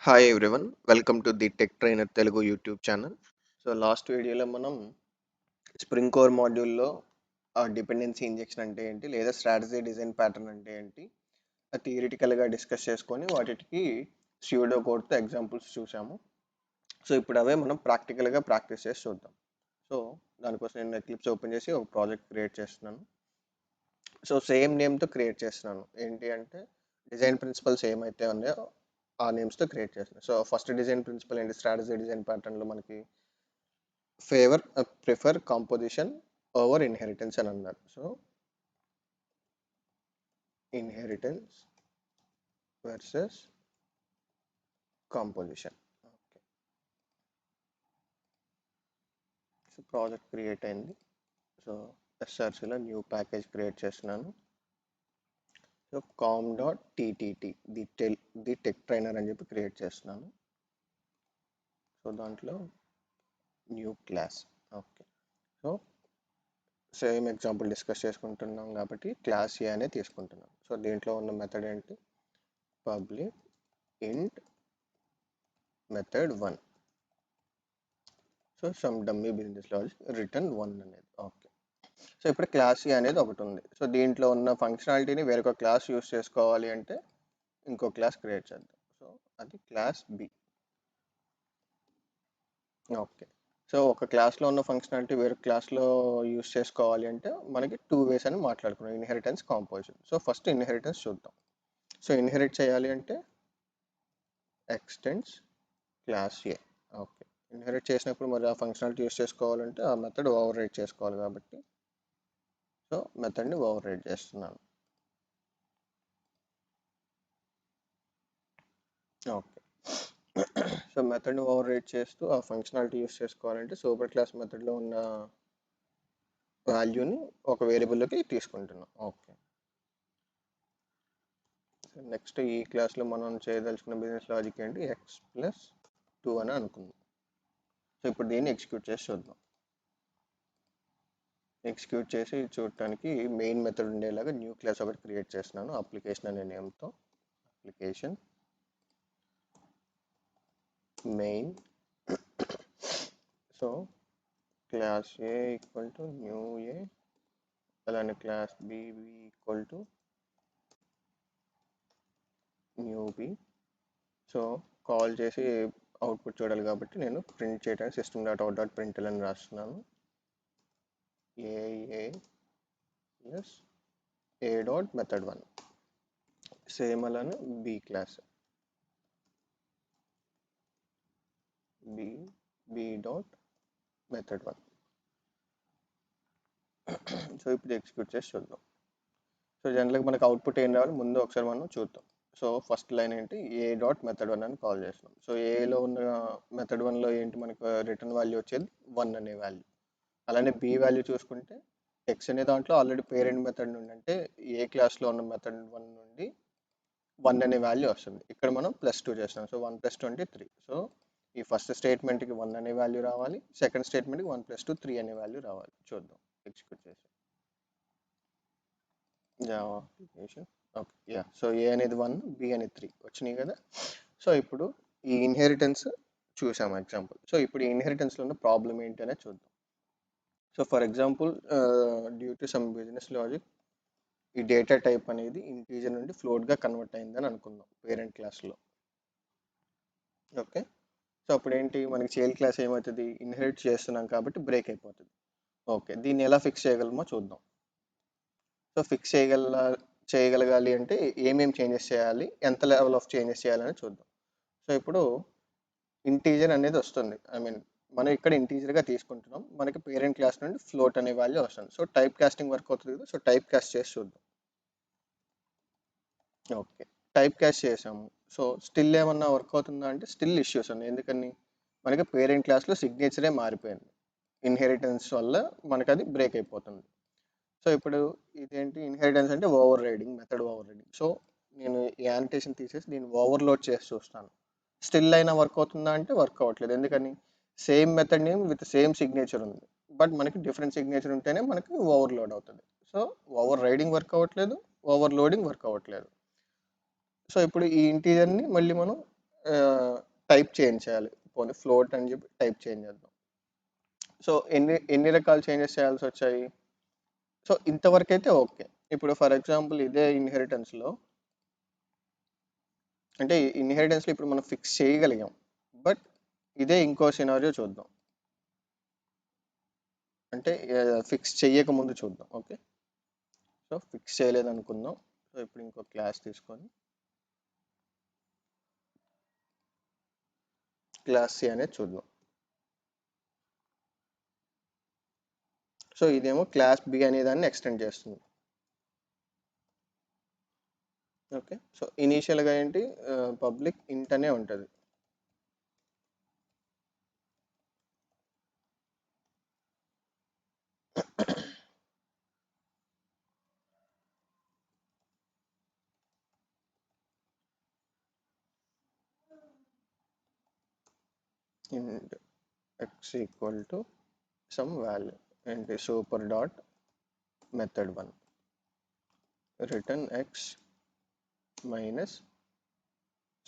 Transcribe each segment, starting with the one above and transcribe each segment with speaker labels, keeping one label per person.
Speaker 1: Hi everyone, welcome to the tech trainer Telugu YouTube channel. So last వీడియోలో మనం spring core మాడ్యూల్లో dependency injection అంటే ఏంటి, లేదా స్ట్రాటజీ డిజైన్ ప్యాటర్న్ అంటే ఏంటి, థియరిటికల్గా డిస్కస్ చేసుకొని వాటికి స్యూడో కోడ్తో ఎగ్జాంపుల్స్ చూసాము. సో ఇప్పుడు అవే మనం ప్రాక్టికల్గా ప్రాక్టీస్ చేసి చూద్దాం. సో దానికోసం నేను ఎక్లిప్స్ ఓపెన్ చేసి ఒక ప్రాజెక్ట్ క్రియేట్ చేస్తున్నాను. సో సేమ్ నేమ్తో క్రియేట్ చేస్తున్నాను. ఏంటి అంటే డిజైన్ ప్రిన్సిపల్స్ ఏమైతే ఉన్నాయో ఆ నేమ్స్తో క్రియేట్ చేస్తున్నాను. సో ఫస్ట్ డిజైన్ ప్రిన్సిపల్ ఏంటి, స్ట్రాటజీ డిజైన్ ప్యాటర్న్లో మనకి ప్రిఫర్ కాంపోజిషన్ ఓవర్ ఇన్హెరిటెన్స్ అని అన్నారు. So inheritance versus composition. Okay, so project create అయింది. సో ఎస్ఆర్సీలో న్యూ ప్యాకేజ్ క్రియేట్ చేస్తున్నాను. So com.ttt the tech trainer అని చెప్పి క్రియేట్ చేస్తున్నాను. సో దాంట్లో new class. Okay, so same example discuss చేసుకుంటున్నాం కాబట్టి క్లాస్ ఏ అనే తీసుకుంటున్నాం. సో దీంట్లో ఉన్న మెథడ్ ఏంటి, పబ్లిక్ ఇంట్ method 1. So some dummy business logic return 1 అనేది. ఓకే, సో ఇప్పుడు క్లాస్ ఏ అనేది ఒకటి ఉంది. సో దీంట్లో ఉన్న ఫంక్షనాలిటీని వేరొక క్లాస్ యూస్ చేసుకోవాలి అంటే ఇంకో క్లాస్ క్రియేట్ చేద్దాం. సో అది క్లాస్ బి. ఓకే, సో ఒక క్లాస్లో ఉన్న ఫంక్షనాలిటీ వేరే క్లాస్లో యూస్ చేసుకోవాలి అంటే మనకి 2 వేస్ అని మాట్లాడుకున్నాం, inheritance, composition. So first inheritance చూద్దాం. సో ఇన్హెరిట్ చేయాలి అంటే ఎక్స్టెండ్స్ క్లాస్ ఏ. ఓకే, ఇన్హెరిట్ చేసినప్పుడు మరి ఆ ఫంక్షనాలిటీ యూస్ చేసుకోవాలంటే ఆ మెథడ్ ఓవర్ రైడ్ చేసుకోవాలి కాబట్టి సో మెథడ్ని ఓవర్ రైడ్ చేస్తున్నాను. ఓకే, సో మెథడ్ని ఓవర్ రైడ్ చేస్తూ ఆ ఫంక్షనాలిటీ యూస్ చేసుకోవాలంటే సూపర్ క్లాస్ మెథడ్లో ఉన్న వాల్యూని ఒక వేరియబుల్లోకి తీసుకుంటున్నాం. ఓకే, నెక్స్ట్ ఈ క్లాస్లో మనం చేయదలుచుకున్న బిజినెస్ లాజిక్ ఏంటి, x+2 అని అనుకుందాం. సో ఇప్పుడు దీన్ని ఎగ్జిక్యూట్ చేసి చూద్దాం. ఎగ్జిక్యూట్ చేసి చూడటానికి మెయిన్ మెథడ్ ఉండేలాగా న్యూ క్లాస్ ఒకటి క్రియేట్ చేస్తున్నాను, అప్లికేషన్ అనే నేమ్తో. Application main. So class A equal to new A, అలానే class B equal to new B. So call చేసి అవుట్పుట్ చూడాలి కాబట్టి నేను ప్రింట్ చేయడానికి system.out.println అని రాస్తున్నాను. A plus A dot method 1. Same అలానే B class B dot method 1. So ఇప్పుడు ఎగ్జిక్యూట్ చేసి చూద్దాం. సో జనరల్గా మనకు అవుట్పుట్ ఏం రావాలి ముందు ఒకసారి మనం చూద్దాం. సో ఫస్ట్ లైన్ ఏంటి, ఏ డాట్ మెథడ్ 1 అని కాల్ చేస్తున్నాం. సో ఏలో ఉన్న మెథడ్ 1లో ఏంటి, మనకు రిటర్న్ వాల్యూ వచ్చేది 1 అనే వాల్యూ. అలానే బి వాల్యూ చూసుకుంటే ఎక్స్ అనే దాంట్లో ఆల్రెడీ పేరెంట్ మెథడ్ నుండి, అంటే ఏ క్లాస్లో ఉన్న మెథడ్ 1 నుండి 1 అనే వాల్యూ వస్తుంది. ఇక్కడ మనం +2 చేస్తున్నాం. సో 1 + 2 = 3. సో ఈ ఫస్ట్ స్టేట్మెంట్కి 1 అనే వాల్యూ రావాలి, సెకండ్ స్టేట్మెంట్కి 1 + 2 3 అనే వాల్యూ రావాలి. చూద్దాం ఎగ్జిక్యూట్ చేసి. Java application. Okay, yeah. So A అనేది 1, బి అనేది 3 వచ్చినాయి కదా. సో ఇప్పుడు ఈ ఇన్హెరిటెన్స్ చూసాము ఎగ్జాంపుల్. సో ఇప్పుడు ఈ ఇన్హెరిటెన్స్లో ఉన్న ప్రాబ్లం ఏంటి అనేది చూద్దాం. So for example due to some business logic ఈ డేటా టైప్ అనేది ఇంటీజర్ నుండి ఫ్లోట్గా కన్వర్ట్ అయిందని అనుకుందాం పేరెంట్ క్లాస్లో. ఓకే, సో అప్పుడు ఏంటి, మనకి చైల్డ్ క్లాస్ ఏమవుతుంది, ఇన్హెరిట్ చేస్తున్నాం కాబట్టి బ్రేక్ అయిపోతుంది. ఓకే, దీన్ని ఎలా ఫిక్స్ చేయగలమో చూద్దాం. సో ఫిక్స్ చేయగలగాలి అంటే ఏమేమి చేంజెస్ చేయాలి, ఎంత లెవెల్ ఆఫ్ చేంజెస్ చేయాలని చూద్దాం. సో ఇప్పుడు ఇంటీజర్ అనేది వస్తుంది, మనం ఇక్కడ ఇంటీజర్గా తీసుకుంటున్నాం, మనకి పేరెంట్ క్లాస్ నుండి ఫ్లోట్ అనే వాల్యూ వస్తుంది. సో టైప్ కాస్టింగ్ వర్క్ అవుతుంది కదా. సో టైప్ కాస్ట్ చేసి చూద్దాం. ఓకే, టైప్ కాస్ట్ చేసాము. సో స్టిల్ ఏమన్నా వర్క్ అవుతుందా అంటే స్టిల్ ఇష్యూస్ ఉన్నాయి. ఎందుకని, మనకి పేరెంట్ క్లాస్లో సిగ్నేచరే మారిపోయింది, ఇన్హెరిటెన్స్ వల్ల మనకు అది బ్రేక్ అయిపోతుంది. సో ఇప్పుడు ఇదేంటి, ఇన్హెరిటెన్స్ అంటే over riding, method over riding. So నేను ఈ యానిటేషన్ తీసేసి దీన్ని ఓవర్లోడ్ చేసి చూస్తాను. స్టిల్ అయినా వర్క్ అవుతుందా అంటే వర్క్ అవ్వట్లేదు. ఎందుకని, same method name with same signature ఉంది, బట్ మనకి డిఫరెంట్ సిగ్నేచర్ ఉంటేనే మనకి ఓవర్లోడ్ అవుతుంది. సో ఓవర్ రైడింగ్ వర్క్ అవ్వట్లేదు, ఓవర్లోడింగ్ వర్క్ అవ్వట్లేదు. సో ఇప్పుడు ఈ ఇంటీజర్ని మళ్ళీ మనం టైప్ చేంజ్ చేయాలి. పోనీ ఫ్లోట్ అని చెప్పి టైప్ చేంజ్ చేద్దాం. సో ఎన్ని రకాల చేంజెస్ చేయాల్సి వచ్చాయి? సో ఇంతవరకు అయితే ఓకే. ఇప్పుడు ఫర్ ఎగ్జాంపుల్ ఇదే ఇన్హెరిటెన్స్లో, అంటే ఇన్హెరిటెన్స్లో ఇప్పుడు మనం ఫిక్స్ చేయగలిగాం. బట్ ఇదే ఇంకో సినారియో చూద్దాం, అంటే ఫిక్స్ చేయక ముందు చూద్దాం. ఓకే, సో ఫిక్స్ చేయలేదు అనుకుందాం. సో ఇప్పుడు ఇంకో క్లాస్ తీసుకొని క్లాస్ సి అనేది చూద్దాం. సో ఇదేమో క్లాస్ బి అనే దాన్ని ఎక్స్టెండ్ చేస్తుంది. ఓకే, సో ఇనీషియల్గా ఏంటి, పబ్లిక్ ఇంట్ అనే ఉంటుంది. Int X equal to some value ఏంటి, super dot method 1 return X minus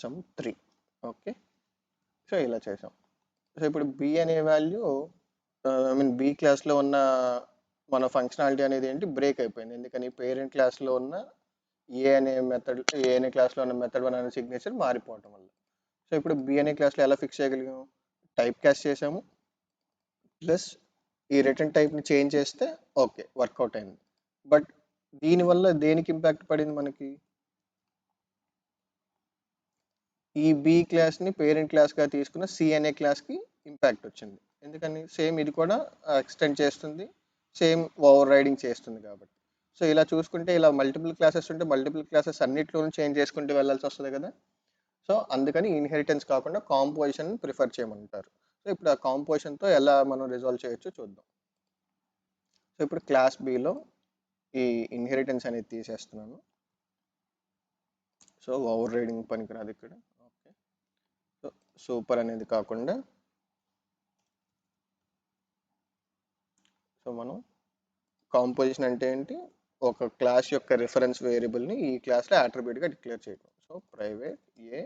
Speaker 1: some 3. Okay, so ఇలా చేసాం. సో ఇప్పుడు బి అనే వాల్యూ, ఐ మీన్ బి క్లాస్లో ఉన్న మన ఫంక్షనాలిటీ అనేది ఏంటి, బ్రేక్ అయిపోయింది. ఎందుకని, పేరెంట్ క్లాస్లో ఉన్న ఏ అనే క్లాస్లో ఉన్న మెథడ్ 1 అనే సిగ్నేచర్ మారిపోవటం వల్ల. సో ఇప్పుడు బి అనే క్లాస్లో ఎలా ఫిక్స్ చేయగలిగాం, టైప్ క్యాస్ట్ చేసాము, ప్లస్ ఈ రిటర్న్ టైప్ని చేంజ్ చేస్తే ఓకే వర్కౌట్ అయింది. బట్ దీనివల్ల దేనికి ఇంపాక్ట్ పడింది మనకి, ఈ బి క్లాస్ని పేరెంట్ క్లాస్గా తీసుకున్న సి అనే క్లాస్కి ఇంపాక్ట్ వచ్చింది. ఎందుకని, సేమ్ ఇది కూడా ఎక్స్టెండ్ చేస్తుంది, సేమ్ ఓవర్ రైడింగ్ చేస్తుంది కాబట్టి. సో ఇలా చూసుకుంటే, ఇలా మల్టిపుల్ క్లాసెస్ ఉంటే మల్టిపుల్ క్లాసెస్ అన్నిట్లోనూ చేంజ్ చేసుకుంటూ వెళ్ళాల్సి వస్తుంది కదా. సో అందుకని ఇన్హెరిటెన్స్ కాకుండా కాంపోజిషన్ ప్రిఫర్ చేయమంటారు. సో ఇప్పుడు ఆ కాంపోజిషన్తో ఎలా మనం రిజాల్వ్ చేయొచ్చో చూద్దాం. సో ఇప్పుడు క్లాస్ బిలో ఈ ఇన్హెరిటెన్స్ అనేది తీసేస్తున్నాను. సో ఓవర్ రైడింగ్ పనికిరాదు ఇక్కడ. ఓకే, సో సూపర్ అనేది కాకుండా, సో మనం కాంపోజిషన్ అంటే ఏంటి, ఒక క్లాస్ యొక్క రిఫరెన్స్ వేరియబుల్ని ఈ క్లాస్లో అట్రిబ్యూట్గా డిక్లేర్ చేయడం. So private A.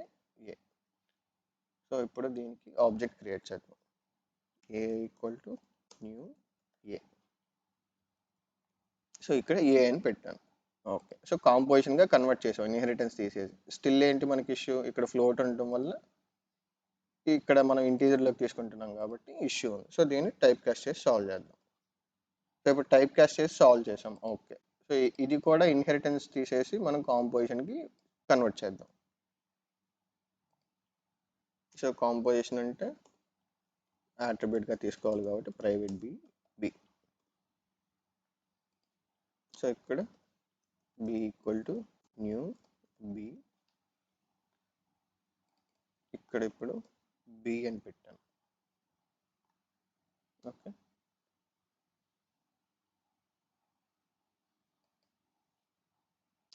Speaker 1: సో ఇప్పుడు దీనికి ఆబ్జెక్ట్ క్రియేట్ చేద్దాం, A equal to new A. So ఇక్కడ ఏ అని పెట్టాను. ఓకే, సో కాంపోజిషన్గా కన్వర్ట్ చేసాం ఇన్హెరిటెన్స్ తీసేసి. స్టిల్ ఏంటి మనకి ఇష్యూ, ఇక్కడ ఫ్లోట్ ఉండటం వల్ల ఇక్కడ మనం ఇంటీజర్లోకి తీసుకుంటున్నాం కాబట్టి ఇష్యూ ఉంది. సో దీన్ని టైప్ కాస్ట్ చేసి సాల్వ్ చేద్దాం. సో ఇప్పుడు టైప్ కాస్ట్ చేసి సాల్వ్ చేసాం. ఓకే, సో ఇది కూడా ఇన్హెరిటెన్స్ తీసేసి మనం కాంపోజిషన్కి కన్వర్ట్ చేద్దాం. సో కాంపోజిషన్ అంటే అట్రిబ్యూట్గా తీసుకోవాలి కాబట్టి ప్రైవేట్ బి. సో ఇక్కడ B equal to new B, ఇక్కడ ఇప్పుడు బి అని పెట్టాను. ఓకే,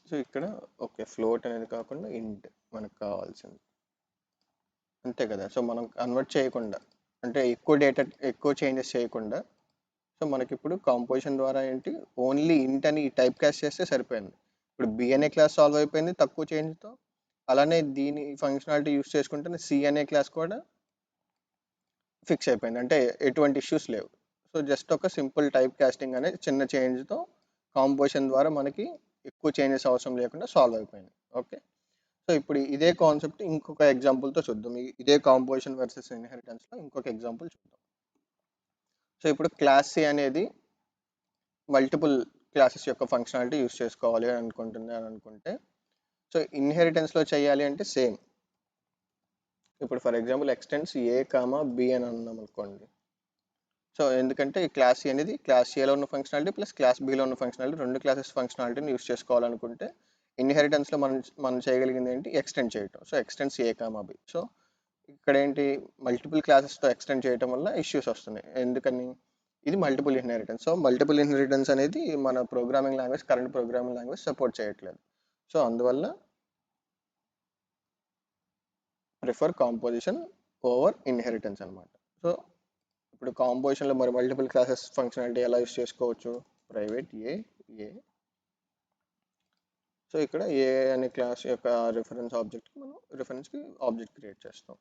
Speaker 1: సో ఇక్కడ ఓకే ఫ్లోట్ అనేది కాకుండా ఇంట్ మనకు కావాల్సింది, అంతే కదా. సో మనం కన్వర్ట్ చేయకుండా, అంటే ఎక్కువ చేంజెస్ చేయకుండా, సో మనకి ఇప్పుడు కాంపోజిషన్ ద్వారా ఏంటి, ఓన్లీ ఇంట్ అని టైప్ కాస్ట్ చేస్తే సరిపోయింది. ఇప్పుడు బి అనే క్లాస్ సాల్వ్ అయిపోయింది తక్కువ చేంజ్తో. అలానే దీని ఫంక్షనాలిటీ యూస్ చేసుకుంటే సి అనే క్లాస్ కూడా ఫిక్స్ అయిపోయింది, అంటే ఎటువంటి ఇష్యూస్ లేవు. సో జస్ట్ ఒక సింపుల్ టైప్ కాస్టింగ్ అనే చిన్న చేంజ్తో కాంపోజిషన్ ద్వారా మనకి ఎక్కువ చేంజెస్ అవసరం లేకుండా సాల్వ్ అయిపోయింది. ఓకే, సో ఇప్పుడు ఇదే కాన్సెప్ట్ ఇంకొక ఎగ్జాంపుల్తో చూద్దాం. ఇదే కాంపోజిషన్ వర్సెస్ ఇన్హెరిటెన్స్లో ఇంకొక ఎగ్జాంపుల్ చూద్దాం. సో ఇప్పుడు క్లాస్ సి అనేది మల్టిపుల్ క్లాసెస్ యొక్క ఫంక్షనాలిటీ యూస్ చేసుకోవాలి అని అనుకుంటే, సో ఇన్హెరిటెన్స్లో చేయాలి అంటే సేమ్. ఇప్పుడు for example extends A comma B అని అన్నాం అనుకోండి. సో ఎందుకంటే ఈ క్లాస్ సి అనేది క్లాస్ ఏలో ఉన్న ఫంక్షనాలిటీ ప్లస్ క్లాస్ బిలో ఉన్న ఫంక్షనాలిటీ, రెండు క్లాసెస్ ఫంక్షనాలిటీని యూస్ చేసుకోవాలనుకుంటే ఇన్హెరిటెన్స్లో మనం చేయగలిగింది ఏంటి, ఎక్స్టెండ్ చేయటం. So extends A comma B. So ఇక్కడ ఏంటి, మల్టిపుల్ క్లాసెస్తో ఎక్స్టెండ్ చేయటం వల్ల ఇష్యూస్ వస్తున్నాయి. ఎందుకని, ఇది multiple inheritance. So multiple inheritance అనేది మన programming language, current programming language support చేయట్లేదు. సో అందువల్ల ప్రిఫర్ కాంపోజిషన్ ఓవర్ ఇన్హెరిటెన్స్ అనమాట. సో ఇప్పుడు కాంపోజిషన్లో మరి మల్టిపుల్ క్లాసెస్ ఫంక్షనాలిటీ ఎలా యూస్ చేసుకోవచ్చు, ప్రైవేట్ ఏ. సో ఇక్కడ ఏ అనే క్లాస్ యొక్క రిఫరెన్స్ ఆబ్జెక్ట్కి మనం రిఫరెన్స్కి ఆబ్జెక్ట్ క్రియేట్ చేస్తాం.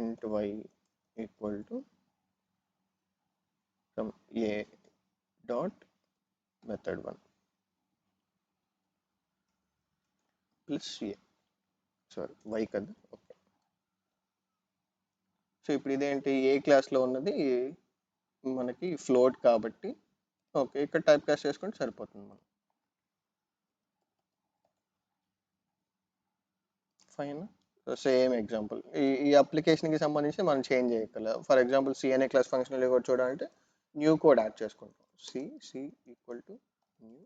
Speaker 1: int y equal to from A dot method1 plus A, sorry y కదా. ఓకే, సో ఇప్పుడు ఇదేంటి ఏ క్లాస్లో ఉన్నది మనకి ఫ్లోట్ కాబట్టి ఓకే ఇక్కడ టైప్ కాస్ట్ చేసుకుంటే సరిపోతుంది మనం. ఫైన్. సేమ్ ఎగ్జాంపుల్ ఈ అప్లికేషన్కి సంబంధించి మనం చేంజ్ చేయగల. ఫర్ ఎగ్జాంపుల్ సి అనే క్లాస్ ఫంక్షనల్ కూడా చూడాలంటే న్యూ కోడ్ యాడ్ చేసుకుంటాం. C equal to new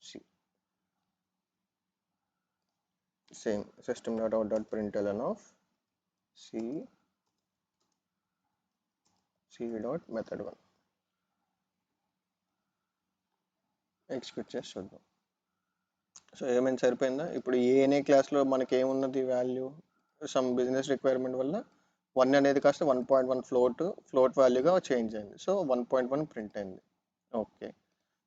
Speaker 1: C, same system dot out dot println of C dot method1 execute చేసి చూద్దాం. సో ఏమైనా సరిపోయిందా? ఇప్పుడు ఏ అనే క్లాస్లో మనకి ఏమున్నది వాల్యూ, సమ్ బిజినెస్ రిక్వైర్మెంట్ వల్ల 1 అనేది కాస్త 1.1 ఫ్లోట్ వాల్యూగా చేంజ్ అయింది. సో 1.1 ప్రింట్ అయింది. ఓకే,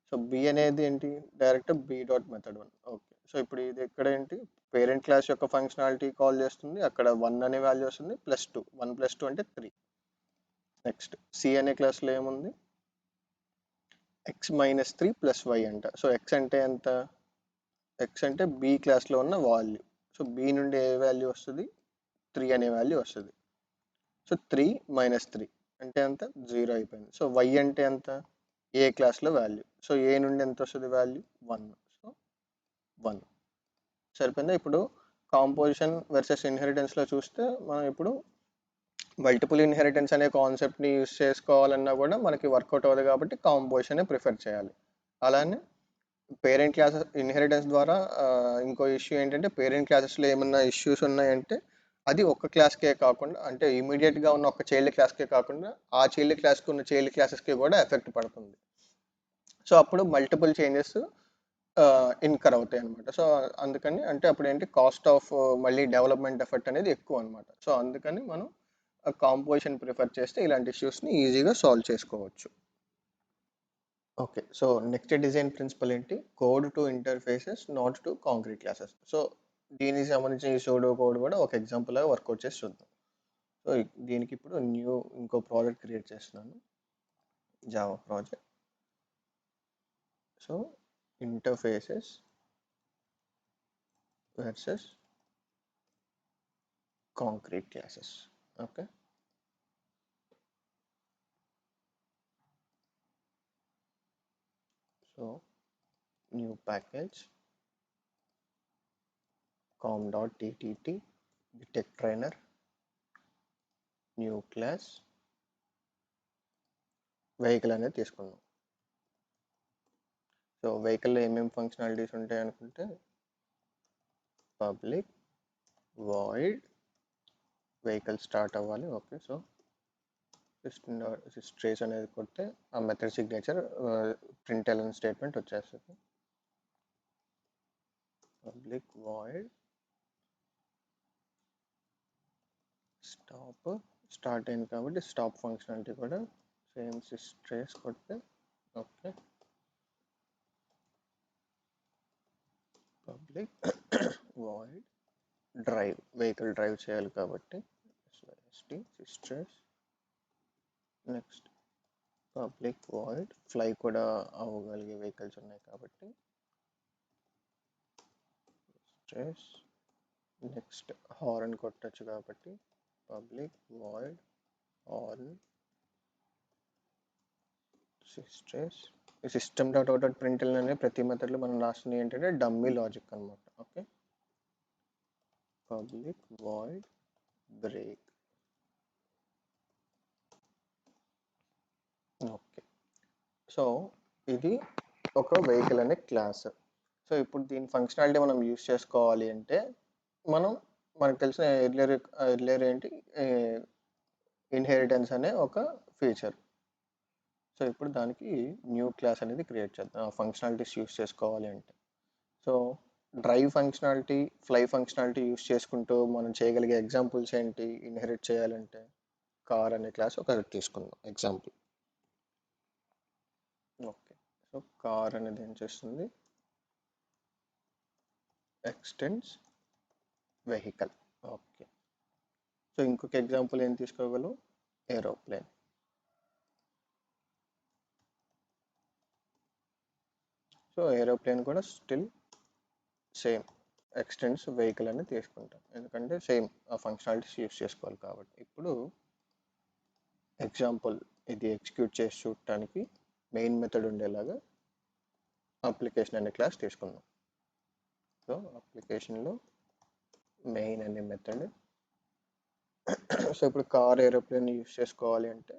Speaker 1: సో బి అనేది ఏంటి, direct B dot method1. Okay, so ఇప్పుడు ఇది ఎక్కడ ఏంటి, పేరెంట్ క్లాస్ యొక్క ఫంక్షనాలిటీ కాల్ చేస్తుంది, అక్కడ 1 అనే వాల్యూ వస్తుంది, +2, 1 + 2 అంటే 3. నెక్స్ట్ సి అనే క్లాస్లో ఏముంది, x - 3 + y అంట. సో x అంటే ఎంత, x అంటే బి క్లాస్లో ఉన్న వాల్యూ. సో బి నుండి ఏ వాల్యూ వస్తుంది, 3 అనే వాల్యూ వస్తుంది. సో 3 - 3 అంటే ఎంత, 0 అయిపోయింది. సో y అంటే ఎంత, ఏ క్లాస్లో వాల్యూ. సో ఏ నుండి ఎంత వస్తుంది వాల్యూ, 1. సో 1 సరిపోయిందా. ఇప్పుడు కాంపోజిషన్ వర్సెస్ ఇన్హెరిటెన్స్లో చూస్తే మనం ఇప్పుడు మల్టిపుల్ ఇన్హెరిటెన్స్ అనే కాన్సెప్ట్ని యూస్ చేసుకోవాలన్నా కూడా మనకి వర్కౌట్ అవ్వదు కాబట్టి కాంపోజిషనే ప్రిఫర్ చేయాలి. అలానే పేరెంట్ క్లాసెస్ ఇన్హెరిటెన్స్ ద్వారా ఇంకో ఇష్యూ ఏంటంటే, పేరెంట్ క్లాసెస్లో ఏమన్నా ఇష్యూస్ ఉన్నాయంటే అది ఒక క్లాస్కే కాకుండా, అంటే ఇమీడియట్గా ఉన్న ఒక చైల్డ్ క్లాస్కే కాకుండా ఆ చైల్డ్ క్లాస్కి ఉన్న చైల్డ్ క్లాసెస్కి కూడా ఎఫెక్ట్ పడుతుంది. సో అప్పుడు మల్టిపుల్ చేంజెస్ ఇన్కర్ అవుతాయి అనమాట. సో అందుకని అంటే అప్పుడు ఏంటి, కాస్ట్ ఆఫ్ మళ్ళీ డెవలప్మెంట్ ఎఫర్ట్ అనేది ఎక్కువ అనమాట. సో అందుకని మనం కాంపోజిషన్ ప్రిఫర్ చేస్తే ఇలాంటి ఇష్యూస్ని ఈజీగా సాల్వ్ చేసుకోవచ్చు. Okay, so next design principle ఏంటి, code to interfaces not to concrete classes. So దీనికి సంబంధించిన ఈ సూడో కోడ్ కూడా ఒక ఎగ్జాంపుల్ లాగా వర్కౌట్ చేసి చూద్దాం. సో దీనికి ఇప్పుడు ఇంకో ప్రాజెక్ట్ క్రియేట్ చేస్తున్నాను, Java project. So interfaces versus concrete classes. Okay, so new package com.ttt tech trainer, new class vehicle అనేది తీసుకున్నాం. సో వెహికల్లో ఏమేమి ఫంక్షనాలిటీస్ ఉంటాయి అనుకుంటే, పబ్లిక్ వాయిడ్ వెహికల్ స్టార్ట్ అవ్వాలి. ఓకే, సో ట్రేస్ అనేది కొడితే ఆ మెథడ్ సిగ్నేచర్ println స్టేట్మెంట్ వచ్చేస్తుంది. పబ్లిక్ వాయిడ్ స్టార్ట్ అయింది కాబట్టి స్టాప్ ఫంక్షనాలిటీ కూడా సేమ్ ట్రేస్ కొడితే okay. Public void drive vehicle drive చేయాలి కాబట్టి trace. Next public void fly కూడా అవ్వగలిగే వెహికల్స్ ఉన్నాయి కాబట్టి ట్రేస్. నెక్స్ట్ హార్న్ కొట్టచ్చు కాబట్టి public void horn trace. System dot out dot println అనే ప్రతి మెథడ్లో మనం రాస్తుంది ఏంటంటే డమ్మీ లాజిక్ అనమాట. Okay, public void break. Okay, so ఇది ఒక వెహికల్ అనే క్లాస్. సో ఇప్పుడు దీని ఫంక్షనాలిటీ మనం యూస్ చేసుకోవాలి అంటే మనకు తెలిసిన ఎర్లియర్ ఏంటి, ఇన్హెరిటెన్స్ అనే ఒక ఫీచర్. సో ఇప్పుడు దానికి న్యూ క్లాస్ అనేది క్రియేట్ చేద్దాం ఫంక్షనాలిటీస్ యూస్ చేసుకోవాలి అంటే. So drive functionality, fly functionality use చేసుకుంటూ మనం చేయగలిగే ఎగ్జాంపుల్స్ ఏంటి, ఇన్హెరిట్ చేయాలంటే కార్ అనే క్లాస్ ఒకటి తీసుకుందాం ఎగ్జాంపుల్. సో కార్ అనేది ఏం చేస్తుంది, ఎక్స్టెండ్స్ వెహికల్. ఓకే. సో ఇంకొక ఎగ్జాంపుల్ ఏం తీసుకోగలం, ఏరోప్లేన్. సో ఏరోప్లేన్ కూడా స్టిల్ సేమ్ ఎక్స్టెండ్స్ వెహికల్ అని తీసుకుంటాం, ఎందుకంటే సేమ్ ఆ ఫంక్షనాలిటీస్ యూస్ చేసుకోవాలి కాబట్టి. ఇప్పుడు ఎగ్జాంపుల్ ఇది ఎగ్జిక్యూట్ చేసి చూడటానికి మెయిన్ మెథడ్ ఉండేలాగా అప్లికేషన్ అనే క్లాస్ తీసుకుందాం. సో అప్లికేషన్లో మెయిన్ అనే మెథడ్. సో ఇప్పుడు కార్ ఏరోప్లేన్ యూస్ చేసుకోవాలి అంటే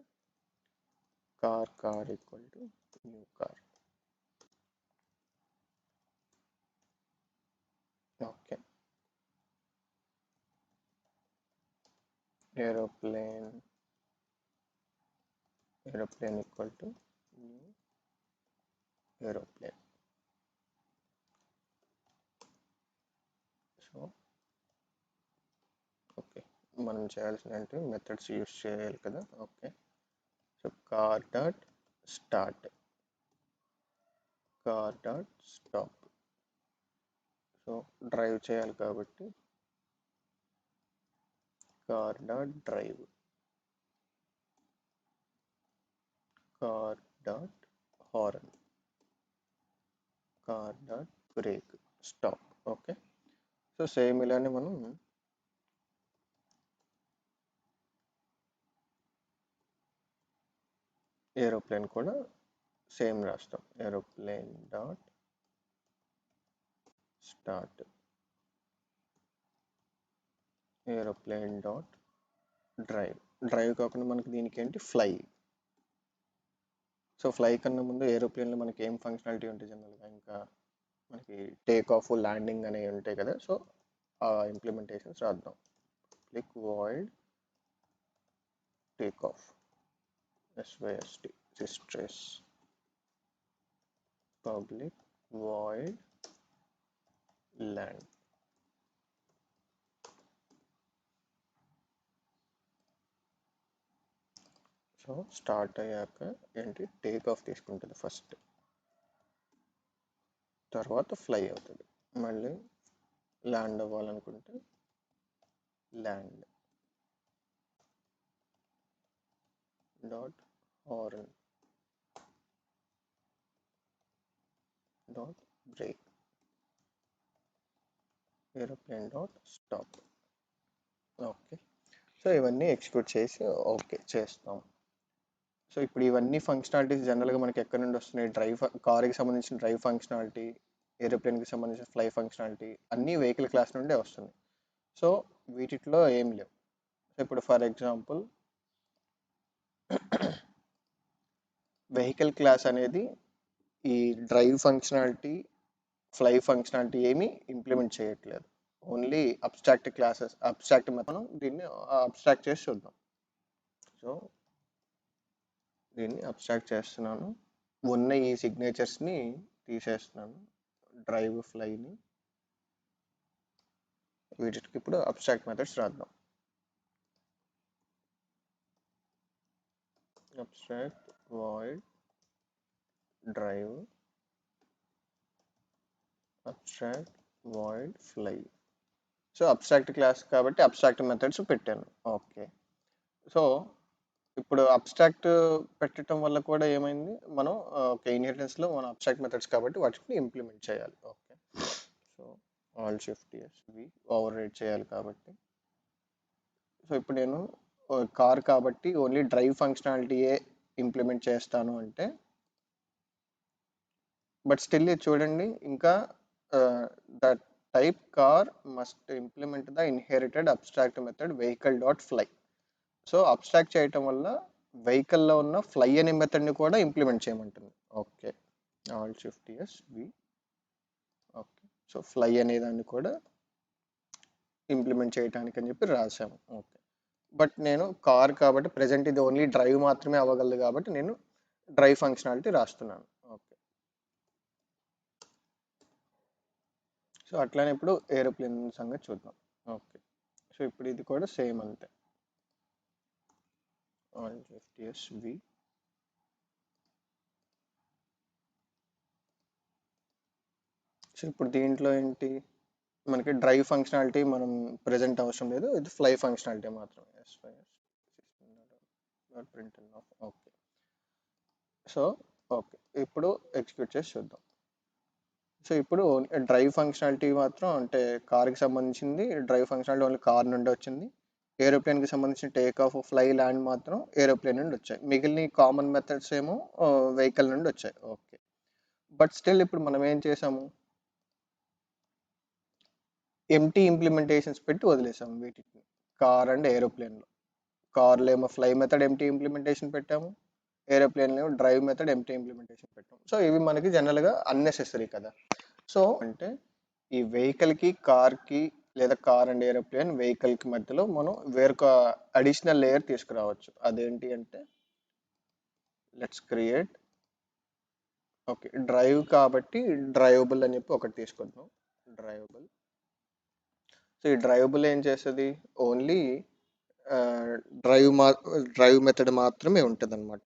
Speaker 1: car equal to new car. Okay. Aeroplane equal to new aeroplane. So okay, మనం చేయాల్సిన అంటే మెథడ్స్ యూస్ చేయాలి కదా. Okay. So car dot start, car dot stop. So drive చేయాలి కాబట్టి car dot drive, car dot horn, car dot break, stop. Okay. So same ఇలానే మనం aeroplane కూడా సేమ్ రాస్తాం. Aeroplane dot start, aeroplane dot drive కాకుండా మనకి దీనికి ఏంటి, ఫ్లై. సో ఫ్లై కన్నా ముందు ఏరోప్లేన్లో మనకి ఏం ఫంక్షనాలిటీ ఉంటుంది జనరల్గా, ఇంకా మనకి టేక్ ఆఫ్, ల్యాండింగ్ అనేవి ఉంటాయి కదా. సో ఆ ఇంప్లిమెంటేషన్స్ రాద్దాం. Click void take off, SYST stress, public void land. So start అయ్యాక ఏంటి, టేక్ ఆఫ్ తీసుకుంటుంది ఫస్ట్, తర్వాత ఫ్లై అవుతుంది. మళ్ళీ ల్యాండ్ అవ్వాలనుకుంటే land dot horn dot brake, aeroplane dot stop. Okay. So ఇవన్నీ ఎగ్జిక్యూట్ చేసి ఓకే చేస్తాం. సో ఇప్పుడు ఇవన్నీ ఫంక్షనాలిటీస్ జనరల్గా మనకి ఎక్కడి నుండి వస్తున్నాయి, కార్కి సంబంధించిన డ్రైవ్ ఫంక్షనాలిటీ, ఏరోప్లేన్కి సంబంధించిన ఫ్లై ఫంక్షనాలిటీ అన్నీ వెహికల్ క్లాస్ నుండే వస్తుంది. సో వీటిలో ఏం లేవు. సో ఇప్పుడు ఫర్ ఎగ్జాంపుల్ వెహికల్ క్లాస్ అనేది ఈ డ్రైవ్ ఫంక్షనాలిటీ, ఫ్లై ఫంక్షనాలిటీ ఏమీ ఇంప్లిమెంట్ చేయట్లేదు. ఓన్లీ అబ్స్ట్రాక్ట్ క్లాసెస్, అబ్స్ట్రాక్ట్ మనం దీన్ని అబ్స్ట్రాక్ట్ చేసి చూద్దాం. సో దీన్ని అబ్స్ట్రాక్ట్ చేస్తున్నాను, ఉన్న ఈ సిగ్నేచర్స్ని తీసేస్తున్నాను, డ్రైవ్, ఫ్లైని. వీటికి ఇప్పుడు అబ్స్ట్రాక్ట్ మెథడ్స్ రాద్దాం. Abstract void drive, abstract void fly. So abstract class కాబట్టి అబ్స్ట్రాక్ట్ మెథడ్స్ పెట్టాను. ఓకే. సో ఇప్పుడు అబ్స్ట్రాక్ట్ పెట్టడం వల్ల కూడా ఏమైంది, మనం ఓకే ఇన్హెరిటెన్స్లో మనం అబ్స్ట్రాక్ట్ మెథడ్స్ కాబట్టి వాటిని ఇంప్లిమెంట్ చేయాలి. ఓకే. సో ఆల్ షిఫ్ట్ వి ఓవర్ రైడ్ చేయాలి కాబట్టి. సో ఇప్పుడు నేను కార్ కాబట్టి ఓన్లీ డ్రైవ్ ఫంక్షనాలిటీయే ఇంప్లిమెంట్ చేస్తాను అంటే, బట్ స్టిల్ ఇది చూడండి, ఇంకా the type car must implement the inherited abstract method vehicle dot fly. So abstract చేయటం వల్ల వెహికల్లో ఉన్న ఫ్లై అనే మెథడ్ని కూడా ఇంప్లిమెంట్ చేయమంటుంది. ఓకే. ఆల్ షిఫ్ట్ వి. ఓకే. సో ఫ్లై అనే దాన్ని కూడా ఇంప్లిమెంట్ చేయడానికి అని చెప్పి రాసాము. ఓకే. బట్ నేను కార్ కాబట్టి ప్రెజెంట్ ఇది ఓన్లీ డ్రైవ్ మాత్రమే అవ్వగలదు కాబట్టి నేను డ్రైవ్ ఫంక్షనాలిటీ రాస్తున్నాను. ఓకే. సో అట్లానే ఇప్పుడు ఏరోప్లేన్ సంగతి చూద్దాం. ఓకే. సో ఇప్పుడు ఇది కూడా సేమ్ అంతే. ఆల్ షిఫ్ట్ వి. సో ఇప్పుడు దీంట్లో ఏంటి, మనకి డ్రైవ్ ఫంక్షనాలిటీ మనం ప్రెజెంట్ అవసరం లేదు, ఇది ఫ్లై ఫంక్షనాలిటీ మాత్రమే. Print okay. సో ఓకే, ఇప్పుడు ఎగ్జిక్యూట్ చేసి చూద్దాం. సో ఇప్పుడు డ్రైవ్ ఫంక్షనాలిటీ మాత్రం అంటే కార్కి సంబంధించింది, డ్రైవ్ ఫంక్షనాలిటీ ఓన్లీ కార్ నుండి వచ్చింది. ఏరోప్లేన్కి సంబంధించిన టేక్ ఆఫ్, ఫ్లై, ల్యాండ్ మాత్రం ఏరోప్లేన్ నుండి వచ్చాయి. మిగిలిన కామన్ మెథడ్స్ ఏమో వెహికల్ నుండి వచ్చాయి. ఓకే, బట్ స్టిల్ ఇప్పుడు మనం ఏం చేసాము, ఎంటీ ఇంప్లిమెంటేషన్స్ పెట్టి వదిలేసాము వీటిని కార్ అండ్ ఏరోప్లేన్లో. కార్లో ఏమో ఫ్లై మెథడ్ ఎంటీ ఇంప్లిమెంటేషన్ పెట్టాము, ఏరోప్లేన్లో ఏమో డ్రైవ్ మెథడ్ ఎంటీ ఇంప్లిమెంటేషన్ పెట్టాము. సో ఇవి మనకి జనరల్గా అన్నెసెసరీ కదా. సో అంటే ఈ వెహికల్కి, కార్కి లేదా కార్ అండ్ ఏరోప్లేన్ వెహికల్కి మధ్యలో మనం వేరొక అడిషనల్ లేయర్ తీసుకురావచ్చు. అదేంటి అంటే లెట్స్ క్రియేట్, ఓకే డ్రైవ్ కాబట్టి డ్రైవబుల్ అని చెప్పి ఒకటి తీసుకుందాం. డ్రైవబుల్. సో ఈ డ్రైవబుల్ ఏం చేస్తుంది, ఓన్లీ డ్రైవ్ మెథడ్ మాత్రమే ఉంటుంది అనమాట.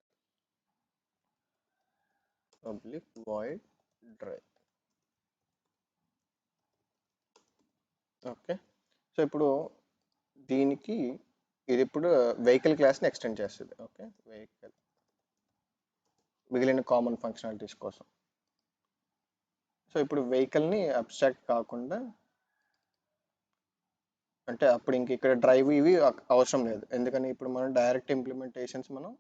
Speaker 1: Public void drive. Okay, so ఇప్పుడు దీనికి ఇది ఇప్పుడు వెహికల్ క్లాస్ని ఎక్స్టెండ్ చేస్తుంది. ఓకే, వెహికల్ మిగిలిన కామన్ ఫంక్షనాలిటీస్ కోసం. సో ఇప్పుడు వెహికల్ని అబ్స్ట్రాక్ట్ కాకుండా, అంటే అప్పుడు ఇంక ఇక్కడ డ్రైవ్ ఇవి అవసరం లేదు, ఎందుకని ఇప్పుడు మనం డైరెక్ట్ ఇంప్లిమెంటేషన్స్ మనం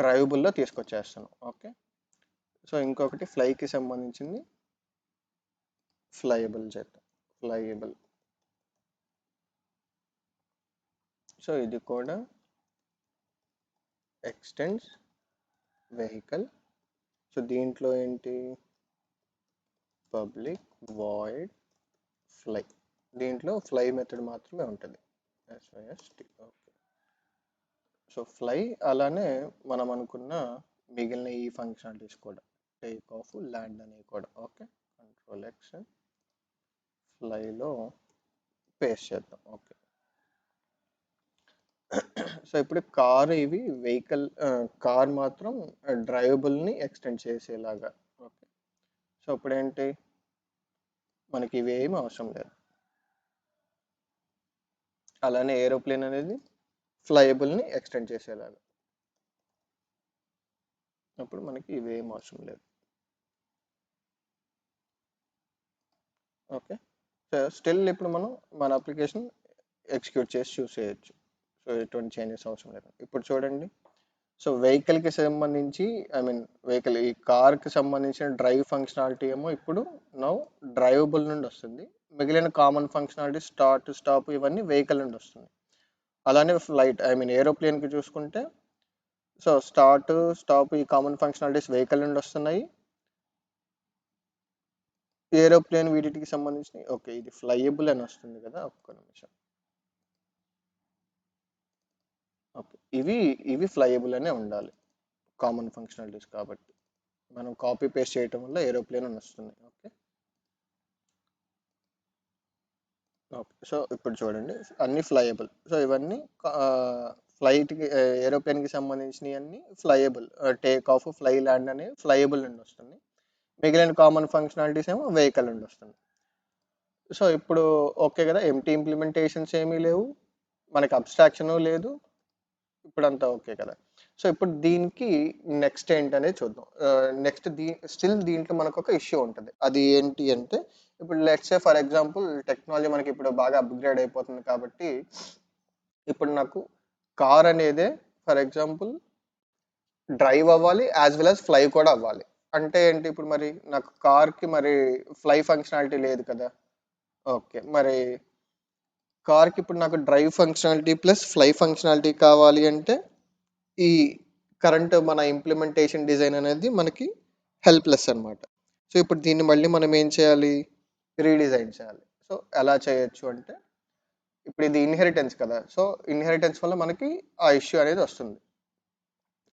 Speaker 1: డ్రైవబుల్లో తీసుకొచ్చేస్తున్నాం. ఓకే, సో ఇంకొకటి ఫ్లైకి సంబంధించింది ఫ్లైయబుల్ చేద్దాం, ఫ్లైయబుల్. సో ఇది కూడా ఎక్స్టెండ్స్ వెహికల్. సో దీంట్లో ఏంటి, పబ్లిక్ వాయిడ్ ఫ్లై. దీంట్లో ఫ్లై మెథడ్ మాత్రమే ఉంటుంది, SYST. ఓకే, సో ఫ్లై అలానే మనం అనుకున్న మిగిలిన ఈ ఫంక్షనాలిటీస్ కూడా, టేక్ ఆఫ్, ల్యాండ్ అనేవి కూడా. ఓకే, Ctrl+X ఫ్లైలో పేస్ట్ చేద్దాం. ఓకే, సో ఇప్పుడు కార్ ఇవి వెహికల్, కార్ మాత్రం డ్రైవబుల్ని ఎక్స్టెండ్ చేసేలాగా. ఓకే, సో ఇప్పుడు ఏంటి, మనకి ఇవి ఏమి అవసరం లేదు. అలానే ఏరోప్లేన్ అనేది ఫ్లైయబుల్ని ఎక్స్టెండ్ చేసేలాగా. అప్పుడు మనకి ఇవి ఏం అవసరం లేదు. ఓకే, సో స్టిల్ ఇప్పుడు మనం మన అప్లికేషన్ ఎగ్జిక్యూట్ చేసి చూసేయచ్చు. సో ఎటువంటి చేంజెస్ అవసరం లేదు. ఇప్పుడు చూడండి, సో వెహికల్కి సంబంధించి, ఐ మీన్ వెహికల్ ఈ కార్కి సంబంధించిన డ్రైవ్ ఫంక్షనాలిటీ ఏమో ఇప్పుడు నౌ డ్రైవబుల్ నుండి వస్తుంది. మిగిలిన కామన్ ఫంక్షనాలిటీ స్టార్ట్, స్టాప్ ఇవన్నీ వెహికల్ నుండి వస్తుంది. అలానే ఫ్లైట్, ఐ మీన్ ఏరోప్లేన్కి చూసుకుంటే, సో స్టార్ట్, స్టాప్ ఈ కామన్ ఫంక్షనాలిటీస్ వెహికల్ నుండి వస్తున్నాయి. ఏరోప్లేన్ వీటికి సంబంధించి, ఓకే ఇది ఫ్లైయబుల్ అని వస్తుంది కదా, ఒక్క నిమిషం. ఓకే, ఇవి ఫ్లైయబుల్ అనే ఉండాలి కామన్ ఫంక్షనాలిటీస్ కాబట్టి. మనం కాపీ పేస్ట్ చేయటం వల్ల ఏరోప్లేన్ అని వస్తుంది. ఓకే ఓకే, సో ఇప్పుడు చూడండి అన్ని ఫ్లైయబుల్. సో ఇవన్నీ ఫ్లైట్కి, ఏరోప్లేన్కి సంబంధించినవి అన్ని ఫ్లైయబుల్, టేక్ ఆఫ్, ఫ్లై, ల్యాండ్ అనేవి ఫ్లైయబుల్ నుండి వస్తుంది. మిగిలిన కామన్ ఫంక్షనాలిటీస్ ఏమో వెహికల్ నుండి వస్తుంది. సో ఇప్పుడు ఓకే కదా, ఎంటీ ఇంప్లిమెంటేషన్స్ ఏమీ లేవు, మనకి అబ్స్ట్రాక్షన్ లేదు, ఇప్పుడు అంతా ఓకే కదా. సో ఇప్పుడు దీనికి నెక్స్ట్ ఏంటనేది చూద్దాం. నెక్స్ట్ స్టిల్ దీంట్లో మనకు ఒక ఇష్యూ ఉంటుంది. అది ఏంటి అంటే, ఇప్పుడు let's say for example technology మనకి ఇప్పుడు బాగా అప్గ్రేడ్ అయిపోతుంది కాబట్టి, ఇప్పుడు నాకు కార్ అనేదే ఫర్ ఎగ్జాంపుల్ డ్రైవ్ అవ్వాలి యాజ్ వెల్ యాజ్ ఫ్లై కూడా అవ్వాలి. అంటే ఏంటి, ఇప్పుడు మరి నాకు కార్కి మరి ఫ్లై ఫంక్షనాలిటీ లేదు కదా. ఓకే, మరి కార్కి ఇప్పుడు నాకు drive functionality plus fly functionality కావాలి అంటే, ఈ కరెంట్ మన ఇంప్లిమెంటేషన్ డిజైన్ అనేది మనకి హెల్ప్లెస్ అనమాట. సో ఇప్పుడు దీన్ని మళ్ళీ మనం ఏం చేయాలి, రీడిజైన్ చేయాలి. సో ఎలా చేయొచ్చు అంటే, ఇప్పుడు ఇది ఇన్హెరిటెన్స్ కదా, సో ఇన్హెరిటెన్స్ వల్ల మనకి ఆ ఇష్యూ అనేది వస్తుంది.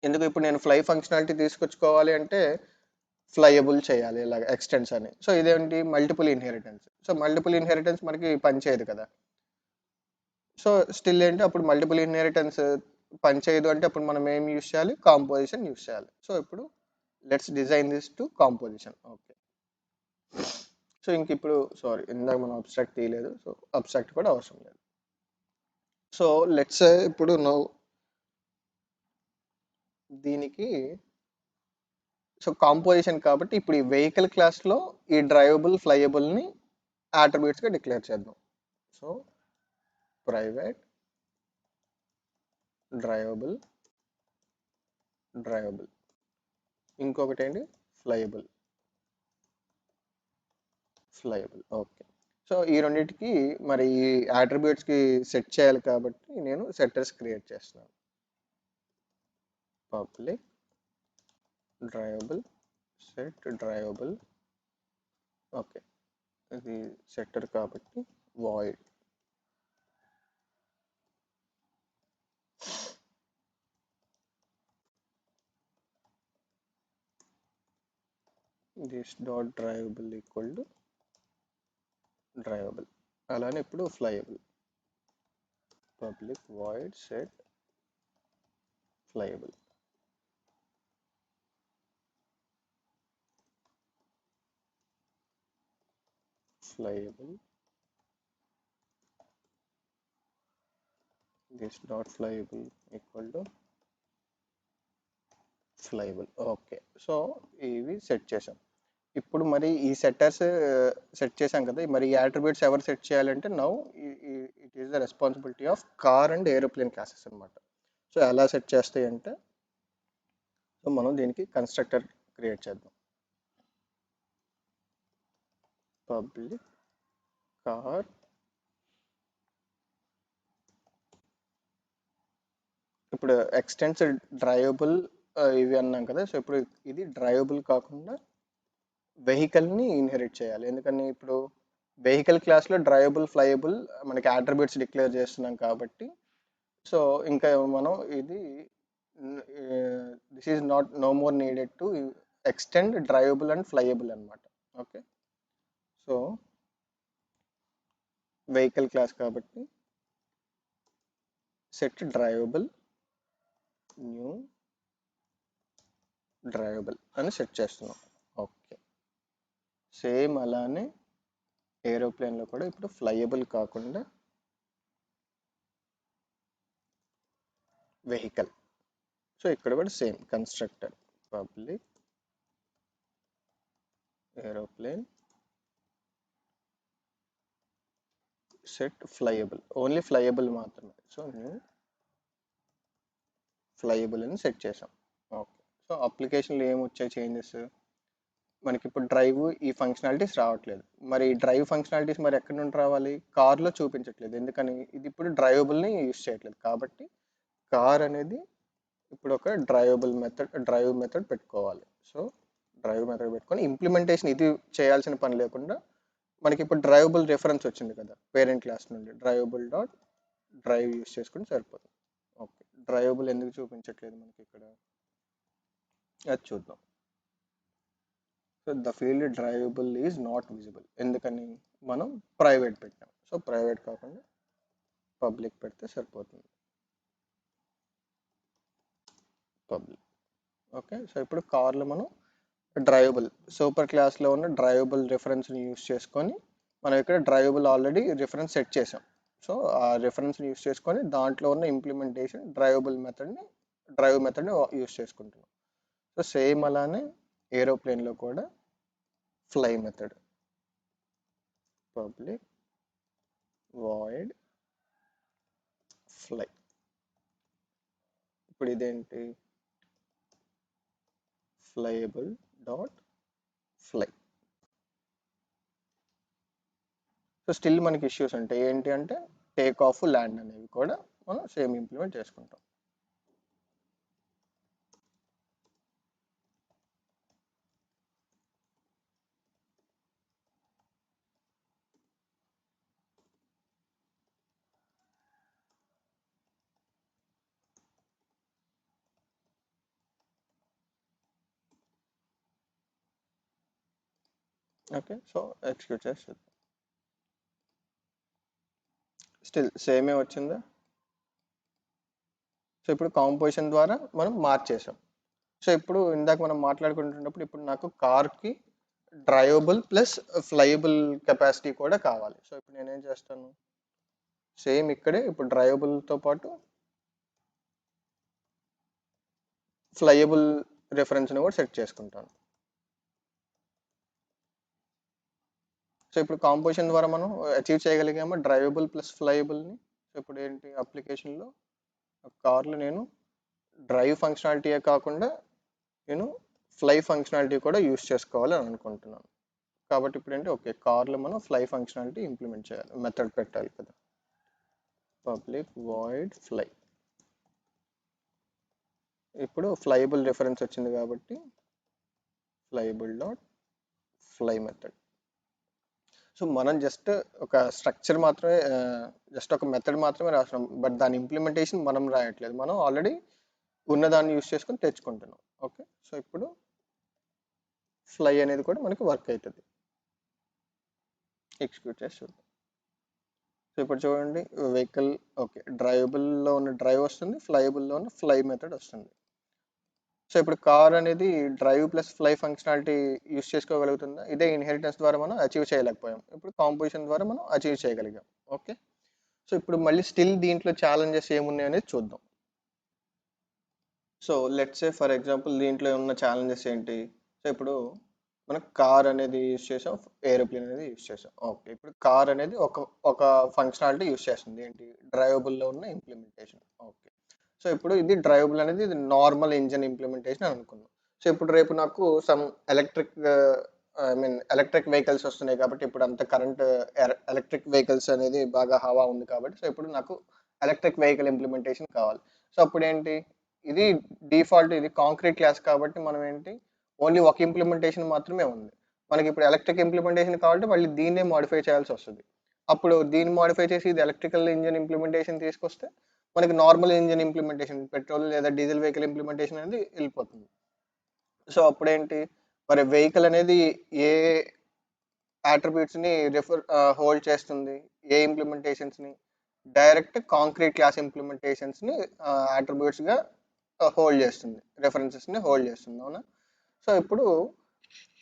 Speaker 1: ఎందుకు, ఇప్పుడు నేను ఫ్లై ఫంక్షనాలిటీ తీసుకొచ్చుకోవాలి అంటే ఫ్లైయబుల్ చేయాలి ఇలాగ ఎక్స్టెండ్స్ అని. సో ఇదేంటి, multiple inheritance. So multiple inheritance మనకి పనిచేయదు కదా. సో స్టిల్ ఏంటి, అప్పుడు మల్టిపుల్ ఇన్హెరిటెన్స్ పనిచేయదు అంటే అప్పుడు మనం ఏం యూస్ చేయాలి, కాంపోజిషన్ యూస్ చేయాలి. సో ఇప్పుడు let's design this to composition. Okay, so ఇంక ఇప్పుడు సారీ ఇందాక మనం అబ్స్ట్రాక్ట్ తీయలేదు, సో అబ్స్ట్రాక్ట్ కూడా అవసరం లేదు. సో లెట్స్ ఇప్పుడు దీనికి సో కాంపోజిషన్ కాబట్టి ఇప్పుడు ఈ వెహికల్ క్లాస్లో ఈ డ్రైవబుల్ ఫ్లైయబుల్ని అట్రిబ్యూట్స్గా డిక్లేర్ చేద్దాం. సో ప్రైవేట్ డ్రైవబుల్ ఇంకొకటి ఏంటి ఫ్లైయబుల్. ఓకే. సో ఈ రెండింటికి మరి ఈ అట్రిబ్యూట్స్కి సెట్ చేయాలి కాబట్టి నేను సెట్టర్స్ క్రియేట్ చేస్తున్నాను. Public drivable set drivable. Okay, ఇది సెట్టర్ కాబట్టి void this dot drivable equal to drivable. అలానే ఇప్పుడు flyable public void set flyable. this dot flyable equal to flyable. Okay, so ఇవి సెట్ చేసాం. ఇప్పుడు మరి ఈ సెట్టర్స్ సెట్ చేసాం కదా, మరి ఈ అట్రిబ్యూట్స్ ఎవరు సెట్ చేయాలంటే now it is the responsibility of car and aeroplane classes అనమాట. సో ఎలా సెట్ చేస్తాయి అంటే, సో మనం దీనికి కన్స్ట్రక్టర్ క్రియేట్ చేద్దాం. పబ్లిక్ కార్ ఇప్పుడు ఎక్స్టెన్స్ డ్రైవబుల్ ఇవి అన్నాం కదా, సో ఇప్పుడు ఇది డ్రైవబుల్ కాకుండా వెహికల్ని ఇన్హెరిట్ చేయాలి. ఎందుకని ఇప్పుడు వెహికల్ క్లాస్లో డ్రైవబుల్ ఫ్లైయబుల్ మనకి అట్రిబ్యూట్స్ డిక్లేర్ చేస్తున్నాం కాబట్టి, సో ఇంకా మనం ఇది this is no more needed to extend drivable and flyable అనమాట. ఓకే, సో వెహికల్ క్లాస్ కాబట్టి సెట్ డ్రైవబుల్ న్యూ డ్రైవబుల్ అని సెట్ చేస్తున్నాం. ఓకే, సేమ్ అలానే ఏరోప్లేన్లో కూడా ఇప్పుడు ఫ్లైయబుల్ కాకుండా వెహికల్. సో ఇక్కడ కూడా same constructor public aeroplane set flyable, only flyable మాత్రమే. సో న్యూ ఫ్లైయబుల్ అని సెట్ చేసాం. ఓకే, సో అప్లికేషన్లో ఏమొచ్చాయి చేంజెస్, మనకి ఇప్పుడు డ్రైవ్ ఈ ఫంక్షనాలిటీస్ రావట్లేదు. మరి డ్రైవ్ ఫంక్షనాలిటీస్ మరి ఎక్కడి నుండి రావాలి, కార్లో చూపించట్లేదు. ఎందుకని, ఇది ఇప్పుడు డ్రైవబుల్ని యూజ్ చేయట్లేదు కాబట్టి కార్ అనేది ఇప్పుడు ఒక డ్రైవ్ మెథడ్ పెట్టుకోవాలి. సో డ్రైవ్ మెథడ్ పెట్టుకొని ఇంప్లిమెంటేషన్ ఇది చేయాల్సిన పని లేకుండా మనకి ఇప్పుడు డ్రైవబుల్ రెఫరెన్స్ వచ్చింది కదా పేరెంట్ క్లాస్ నుండి, డ్రైవబుల్ డాట్ డ్రైవ్ యూజ్ చేసుకుని సరిపోతుంది. ఓకే, డ్రైవబుల్ ఎందుకు చూపించట్లేదు మనకి ఇక్కడ, అది చూద్దాం. So the field drivable is not visible, ఎందుకని మనం ప్రైవేట్ పెట్టాం. సో ప్రైవేట్ కాకుండా పబ్లిక్ పెడితే సరిపోతుంది, పబ్లిక్. ఓకే, సో ఇప్పుడు కార్లో మనం డ్రైవబుల్ సూపర్ క్లాస్లో ఉన్న డ్రైవబుల్ రిఫరెన్స్ని యూజ్ చేసుకొని మనం ఇక్కడ డ్రైవబుల్ ఆల్రెడీ రిఫరెన్స్ సెట్ చేసాం. సో ఆ రిఫరెన్స్ని యూజ్ చేసుకొని దాంట్లో ఉన్న ఇంప్లిమెంటేషన్ డ్రైవ్ మెథడ్ని యూజ్ చేసుకుంటున్నాం. సో సేమ్ అలానే ఏరోప్లేన్లో కూడా fly method public void fly. ఇప్పుడు ఇదేంటి, ఫ్లైయబుల్ డాట్ ఫ్లై. సో స్టిల్ మనకి ఇష్యూస్ ఉంటాయి. ఏంటి అంటే టేక్ ఆఫ్ ల్యాండ్ అనేవి కూడా మనం సేమ్ ఇంప్లిమెంట్ చేసుకుంటాం. ఓకే, సో ఎగ్జిక్యూట్ చేస్తుంది, స్టిల్ సేమే వచ్చిందా. సో ఇప్పుడు కాంపోజిషన్ ద్వారా మనం మార్చేసాం. సో ఇప్పుడు ఇందాక మనం మాట్లాడుకుంటున్నప్పుడు ఇప్పుడు నాకు కార్కి డ్రైవబుల్ ప్లస్ ఫ్లైయబుల్ కెపాసిటీ కూడా కావాలి. సో ఇప్పుడు నేనేం చేస్తాను, సేమ్ ఇక్కడే ఇప్పుడు డ్రైవబుల్తో పాటు ఫ్లైయబుల్ రిఫరెన్స్ని కూడా సెట్ చేసుకుంటాను. సో ఇప్పుడు కాంపోజిషన్ ద్వారా మనం అచీవ్ చేయగలిగామో డ్రైవబుల్ ప్లస్ ఫ్లైయబుల్ని. సో ఇప్పుడు ఏంటి అప్లికేషన్లో కార్లో నేను డ్రైవ్ ఫంక్షనాలిటీయే కాకుండా నేను ఫ్లై ఫంక్షనాలిటీ కూడా యూస్ చేసుకోవాలి అని అనుకుంటున్నాను. కాబట్టి ఇప్పుడు ఏంటి, ఓకే, కార్లో మనం ఫ్లై ఫంక్షనాలిటీ ఇంప్లిమెంట్ చేయాలి, మెథడ్ పెట్టాలి కదా. Public void fly. ఇప్పుడు ఫ్లైబుల్ రిఫరెన్స్ వచ్చింది కాబట్టి ఫ్లైబుల్ డాట్ ఫ్లై మెథడ్. సో మనం జస్ట్ ఒక స్ట్రక్చర్ మాత్రమే, జస్ట్ ఒక మెథడ్ మాత్రమే రాస్తున్నాం, బట్ దాని ఇంప్లిమెంటేషన్ మనం రాయట్లేదు, మనం ఆల్రెడీ ఉన్నదాన్ని యూస్ చేసుకొని తెచ్చుకుంటున్నాం. ఓకే, సో ఇప్పుడు ఫ్లై అనేది కూడా మనకి వర్క్ అవుతుంది. ఎగ్జిక్యూట్ చేసి చూద్దాం. సో ఇప్పుడు చూడండి, వెహికల్ ఓకే డ్రైవబుల్లో ఉన్న డ్రైవ్ వస్తుంది, ఫ్లైబుల్లో ఉన్న ఫ్లై మెథడ్ వస్తుంది. సో ఇప్పుడు కార్ అనేది drive plus fly functionality use చేసుకోగలుగుతుందా? ఇదే ఇన్హెరిటెన్స్ ద్వారా మనం అచీవ్ చేయలేకపోయాం, ఇప్పుడు కాంపోజిషన్ ద్వారా మనం అచీవ్ చేయగలిగాం. ఓకే, సో ఇప్పుడు మళ్ళీ స్టిల్ దీంట్లో ఛాలెంజెస్ ఏమున్నాయి అనేది చూద్దాం. So let's say for example దీంట్లో ఉన్న ఛాలెంజెస్ ఏంటి. సో ఇప్పుడు మనం కార్ అనేది యూస్ చేసాం, ఏరోప్లేన్ అనేది యూస్ చేసాం. ఓకే, ఇప్పుడు కార్ అనేది ఒక ఫంక్షనాలిటీ యూస్ చేస్తుంది, ఏంటి, డ్రైవబుల్లో ఉన్న ఇంప్లిమెంటేషన్. ఓకే, సో ఇప్పుడు ఇది డ్రైవబుల్ అనేది ఇది నార్మల్ ఇంజన్ ఇంప్లిమెంటేషన్ అని అనుకుందాం. సో ఇప్పుడు రేపు నాకు సమ్ ఎలక్ట్రిక్ వెహికల్స్ వస్తున్నాయి కాబట్టి, ఇప్పుడు అంత కరెంట్ ఎలక్ట్రిక్ వెహికల్స్ అనేది బాగా హవా ఉంది కాబట్టి, సో ఇప్పుడు నాకు ఎలక్ట్రిక్ వెహికల్ ఇంప్లిమెంటేషన్ కావాలి. సో అప్పుడు ఏంటి, ఇది డిఫాల్ట్ ఇది కాంక్రీట్ క్లాస్ కాబట్టి మనం ఏంటి ఓన్లీ ఒక ఇంప్లిమెంటేషన్ మాత్రమే ఉంది. మనకి ఇప్పుడు ఎలక్ట్రిక్ ఇంప్లిమెంటేషన్ కావాలంటే మళ్ళీ దీన్నే మాడిఫై చేయాల్సి వస్తుంది. అప్పుడు దీన్ని మాడిఫై చేసి ఇది ఎలక్ట్రికల్ ఇంజన్ ఇంప్లిమెంటేషన్ తీసుకొస్తే మనకి నార్మల్ ఇంజన్ ఇంప్లిమెంటేషన్, పెట్రోల్ లేదా డీజిల్ వెహికల్ ఇంప్లిమెంటేషన్ అనేది వెళ్ళిపోతుంది. సో అప్పుడేంటి, మరి వెహికల్ అనేది ఏ అట్రిబ్యూట్స్ని హోల్డ్ చేస్తుంది, ఏ ఇంప్లిమెంటేషన్స్ని, డైరెక్ట్ కాంక్రీట్ క్లాస్ ఇంప్లిమెంటేషన్స్ని అట్రిబ్యూట్స్గా హోల్డ్ చేస్తుంది, రెఫరెన్సెస్ని హోల్డ్ చేస్తుంది, అవునా. సో ఇప్పుడు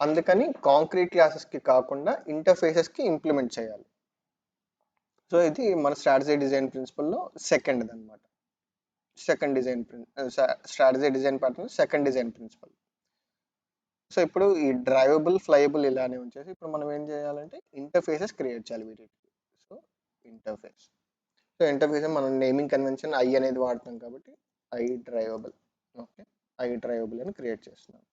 Speaker 1: అందుకని కాంక్రీట్ క్లాసెస్కి కాకుండా ఇంటర్ఫేసెస్కి ఇంప్లిమెంట్ చేయాలి. సో ఇది మన స్ట్రాటజీ డిజైన్ ప్రిన్సిపల్లో సెకండ్ అనమాట. Strategy design pattern second design principle. So ఇప్పుడు ఈ డ్రైవబుల్ ఫ్లైబుల్ ఇలానే ఉంచేసి ఇప్పుడు మనం ఏం చేయాలంటే ఇంటర్ఫేసెస్ క్రియేట్ చేయాలి వీటికి. సో ఇంటర్ఫేస్, సో ఇంటర్ఫేస్ మనం నేమింగ్ కన్వెన్షన్ ఐ అనేది వాడతాం కాబట్టి ఐ డ్రైవబుల్. ఓకే, ఐ డ్రైవబుల్ అని క్రియేట్ చేస్తున్నాం.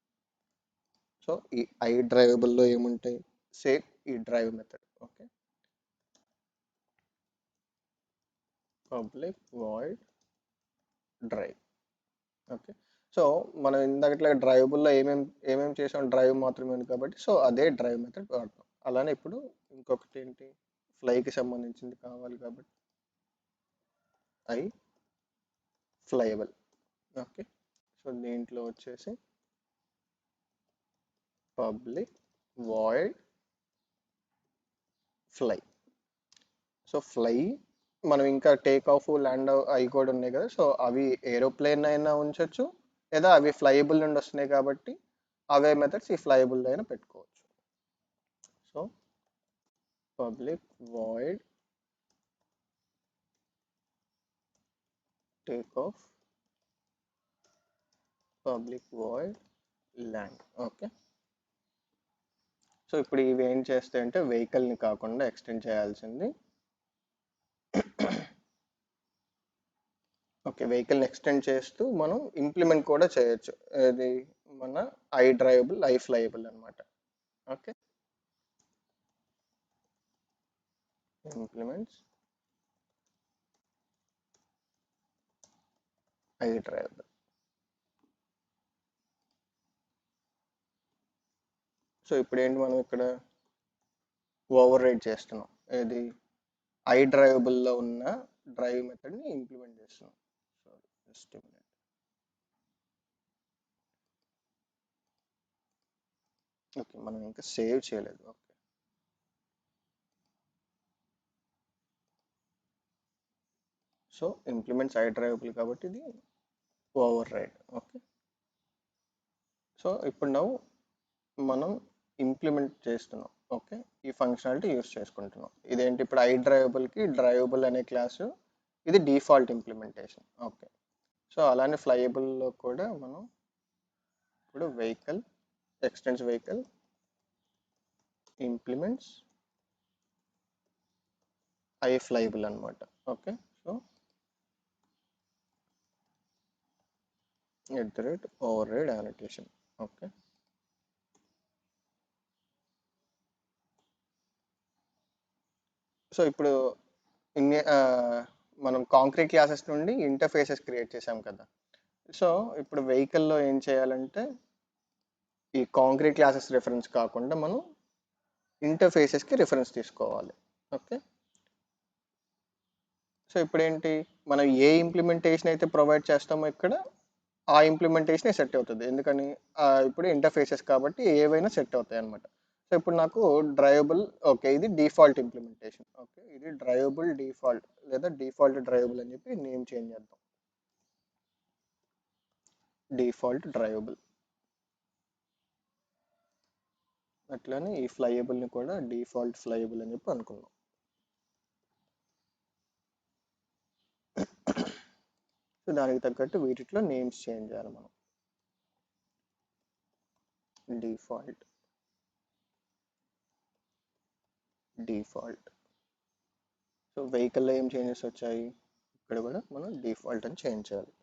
Speaker 1: సో ఈ ఐ డ్రైవబుల్లో ఏముంటాయి, సేమ్ ఈ drive method. Okay, public void drive. Okay, so మనం ఇందాకట్లా డ్రైవబుల్లో ఏమేమి చేసాం, డ్రైవ్ మాత్రమే ఉంది కాబట్టి సో అదే డ్రైవ్ మెథడ్ వాడతాం. అలానే ఇప్పుడు ఇంకొకటి ఏంటి, ఫ్లైకి సంబంధించింది కావాలి కాబట్టి ఐ ఫ్లైబుల్. ఓకే, సో దీంట్లో వచ్చేసి public void fly. So fly మనం ఇంకా టేక్ ఆఫ్ ల్యాండ్ అవి కూడా ఉన్నాయి కదా, సో అవి ఏరోప్లేన్ అయినా ఉంచవచ్చు లేదా అవి ఫ్లైబుల్ నుండి వస్తున్నాయి కాబట్టి అవే మెథడ్స్ ఈ ఫ్లైబుల్ అయినా పెట్టుకోవచ్చు. So public void take of, public void land. Okay, so ఇప్పుడు ఇవి ఏం చేస్తాయి అంటే వెహికల్ని కాకుండా ఎక్స్టెండ్ చేయాల్సింది. ఓకే, వెహికల్ని ఎక్స్టెండ్ చేస్తూ మనం ఇంప్లిమెంట్ కూడా చేయొచ్చు, ఇది మన ఐ డ్రైవబుల్ ఐ ఫ్లైబుల్ అనమాట. Okay, implements I drivable. So ఇప్పుడు ఏంటి, మనం ఇక్కడ ఓవర్ రైడ్ చేస్తున్నాం, ఇది ఐ డ్రైవబుల్లో ఉన్న డ్రైవ్ మెథడ్ని ఇంప్లిమెంట్ చేస్తున్నాం. Sorry, just minute. ఓకే, మనం ఇంకా సేవ్ చేయలేదు. ఓకే, సో ఇంప్లిమెంట్స్ ఐ డ్రైవబుల్ కాబట్టి ఇది ఓవర్ రైడ్. ఓకే, సో ఇప్పుడు మనం ఇంప్లిమెంట్ చేస్తున్నాం. ఓకే, ఈ ఫంక్షనాలిటీ యూస్ చేసుకుంటున్నాం. ఇదేంటి ఇప్పుడు ఐ డ్రైవబుల్కి డ్రైవబుల్ అనే క్లాసు, ఇది డిఫాల్ట్ ఇంప్లిమెంటేషన్. ఓకే, సో అలానే ఫ్లైయబుల్లో కూడా మనం ఇప్పుడు vehicle extends vehicle implements I flyable అనమాట. Okay, so override annotation. Okay, so ఇప్పుడు మనం కాంక్రీట్ క్లాసెస్ నుండి ఇంటర్ఫేసెస్ క్రియేట్ చేసాం కదా. సో ఇప్పుడు వెహికల్లో ఏం చేయాలంటే ఈ కాంక్రీట్ క్లాసెస్ రిఫరెన్స్ కాకుండా మనం ఇంటర్ఫేసెస్కి రిఫరెన్స్ తీసుకోవాలి. ఓకే, సో ఇప్పుడు ఏంటి మనం ఏ ఇంప్లిమెంటేషన్ అయితే ప్రొవైడ్ చేస్తామో ఇక్కడ ఆ ఇంప్లిమెంటేషన్ సెట్ అవుతుంది. ఎందుకని ఇప్పుడు ఇంటర్ఫేసెస్ కాబట్టి ఏవైనా సెట్ అవుతాయి అనమాట. సో ఇప్పుడు నాకు డ్రైవబుల్, ఓకే ఇది డిఫాల్ట్ ఇంప్లిమెంటేషన్. ఓకే, ఇది డ్రైవబుల్ డిఫాల్ట్ లేదా డిఫాల్ట్ డ్రైవబుల్ అని చెప్పి నేమ్ చేంజ్ చేద్దాం. డిఫాల్ట్ డ్రైవబుల్. అట్లనే ఈ ఫ్లైయబుల్ని కూడా డిఫాల్ట్ ఫ్లైయబుల్ అని చెప్పి అనుకుందాం. సో దానికి తగ్గట్టు వీటిలో నేమ్స్ చేంజ్ చేయాలి మనం. డిఫాల్ట్ సో వెహికల్లో ఏం చేంజెస్ వచ్చాయి, ఇక్కడ కూడా మనం డిఫాల్ట్ అని చేంజ్ చేయాలి.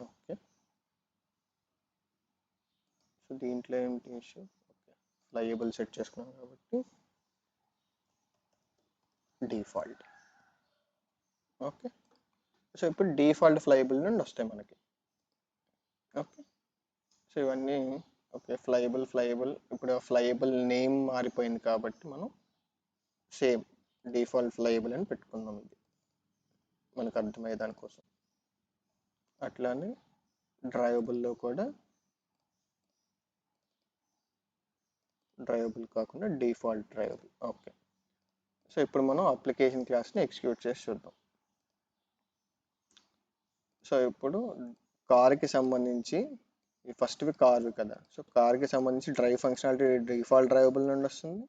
Speaker 1: ఓకే, సో దీంట్లో ఏంటి ఇష్యూ, ఓకే ఫ్లైయబుల్ సెట్ చేసుకున్నాం కాబట్టి డిఫాల్ట్. ఓకే, సో ఇప్పుడు డిఫాల్ట్ ఫ్లైయబుల్ నుండి వస్తాయి మనకి. ఓకే, సో ఇవన్నీ ఓకే ఫ్లైయబుల్ ఇప్పుడు ఫ్లైయబుల్ నేమ్ మారిపోయింది కాబట్టి మనం సేమ్ డిఫాల్ట్ ఫ్లైయబుల్ అని పెట్టుకుందాం, ఇది మనకు అర్థమయ్యే దానికోసం. అట్లానే డ్రైవబుల్లో కూడా డ్రైవబుల్ కాకుండా డిఫాల్ట్ డ్రైవబుల్. ఓకే, సో ఇప్పుడు మనం అప్లికేషన్ క్లాస్ని ఎగ్జిక్యూట్ చేసి చూద్దాం. సో ఇప్పుడు కార్కి సంబంధించి ఫస్ట్వి కార్వి కదా, సో కార్కి సంబంధించి డ్రైవ్ ఫంక్షనాలిటీ డిఫాల్ట్ డ్రైవబుల్ నుండి వస్తుంది,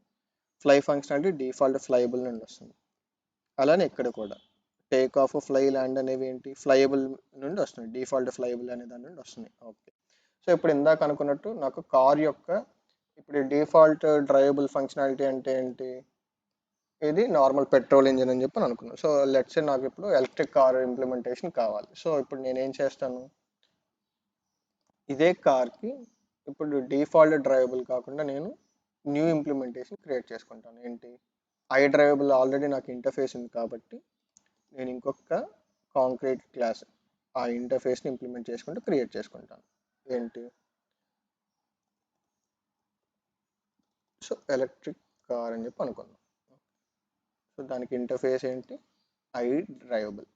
Speaker 1: ఫ్లై ఫంక్షనాలిటీ డిఫాల్ట్ ఫ్లైబుల్ నుండి వస్తుంది. అలానే ఇక్కడ కూడా టేక్ ఆఫ్, ఫ్లై, ల్యాండ్ అనేవి ఏంటి ఫ్లైయబుల్ నుండి వస్తుంది, డిఫాల్ట్ ఫ్లైబుల్ అనే దాని నుండి వస్తుంది. ఓకే, సో ఇప్పుడు ఇందాక అనుకున్నట్టు నాకు కార్ యొక్క ఇప్పుడు డిఫాల్ట్ డ్రైవబుల్ ఫంక్షనాలిటీ అంటే ఏంటి, ఇది నార్మల్ పెట్రోల్ ఇంజిన్ అని చెప్పి అనుకున్నాను. సో లెట్స్ సే నాకు ఇప్పుడు ఎలక్ట్రిక్ కార్ ఇంప్లిమెంటేషన్ కావాలి. సో ఇప్పుడు నేనేం చేస్తాను, ఇదే కార్కి ఇప్పుడు డిఫాల్ట్ డ్రైవబుల్ కాకుండా నేను న్యూ ఇంప్లిమెంటేషన్ క్రియేట్ చేసుకుంటాను. ఏంటి ఐ డ్రైవబుల్ ఆల్రెడీ నాకు ఇంటర్ఫేస్ ఉంది కాబట్టి నేను ఇంకొక కాంక్రీట్ క్లాస్ ఆ ఇంటర్ఫేస్ని ఇంప్లిమెంట్ చేసుకుంటూ క్రియేట్ చేసుకుంటాను. ఏంటి సో ఎలక్ట్రిక్ కార్ అని చెప్పి అనుకుందాం. సో దానికి ఇంటర్ఫేస్ ఏంటి ఐ డ్రైవబుల్.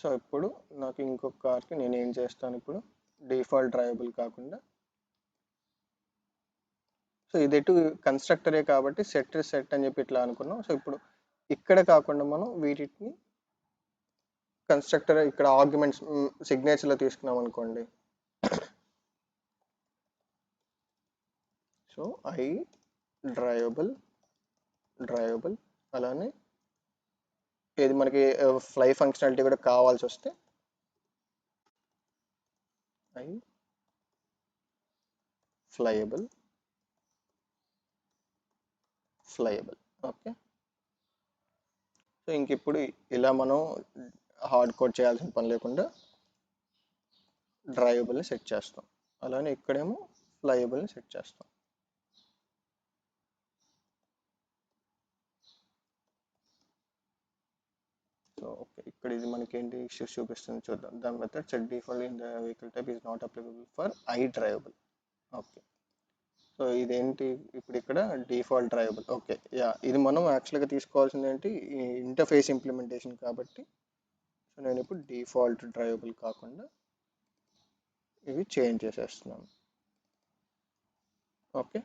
Speaker 1: సో ఇప్పుడు నాకు ఇంకొక కార్కి నేను ఏం చేస్తాను, ఇప్పుడు డిఫాల్ట్ డ్రైవబుల్ కాకుండా సో ఇది ఎటు కన్స్ట్రక్టరే కాబట్టి సెట్ అని చెప్పి ఇట్లా అనుకున్నాం. సో ఇప్పుడు ఇక్కడ కాకుండా మనం వీటిని కన్స్ట్రక్టర్ ఇక్కడ ఆర్గ్యుమెంట్స్ సిగ్నేచర్లో తీసుకున్నాం అనుకోండి. సో ఐ డ్రైవబుల్ అలానే ఇది మనకి ఫ్లై ఫంక్షనాలిటీ కూడా కావాల్సి వస్తే ఐ ఫ్లైయబుల్. ఓకే, సో ఇంక ఇప్పుడు ఇలా మనం హార్డ్ కోడ్ చేయాల్సిన పని లేకుండా డ్రైవబుల్ని సెట్ చేస్తాం, అలానే ఇక్కడేమో ఫ్లైయబుల్ని సెట్ చేస్తాం. సో ఓకే, ఇక్కడ ఇది మనకి ఏంటి ఇష్యూస్ చూపిస్తుంది చూద్దాం. The method set default in the vehicle type is not applicable for I drivable. Okay, so ఇదేంటి ఇప్పుడు ఇక్కడ డిఫాల్ట్ డ్రైవబుల్. ఓకే యా, ఇది మనం యాక్చువల్గా తీసుకోవాల్సింది ఏంటి ఇంటర్ఫేస్ ఇంప్లిమెంటేషన్ కాబట్టి సో నేను ఇప్పుడు డిఫాల్ట్ డ్రైవబుల్ కాకుండా ఇవి చేంజ్ చేసేస్తున్నాను. ఓకే.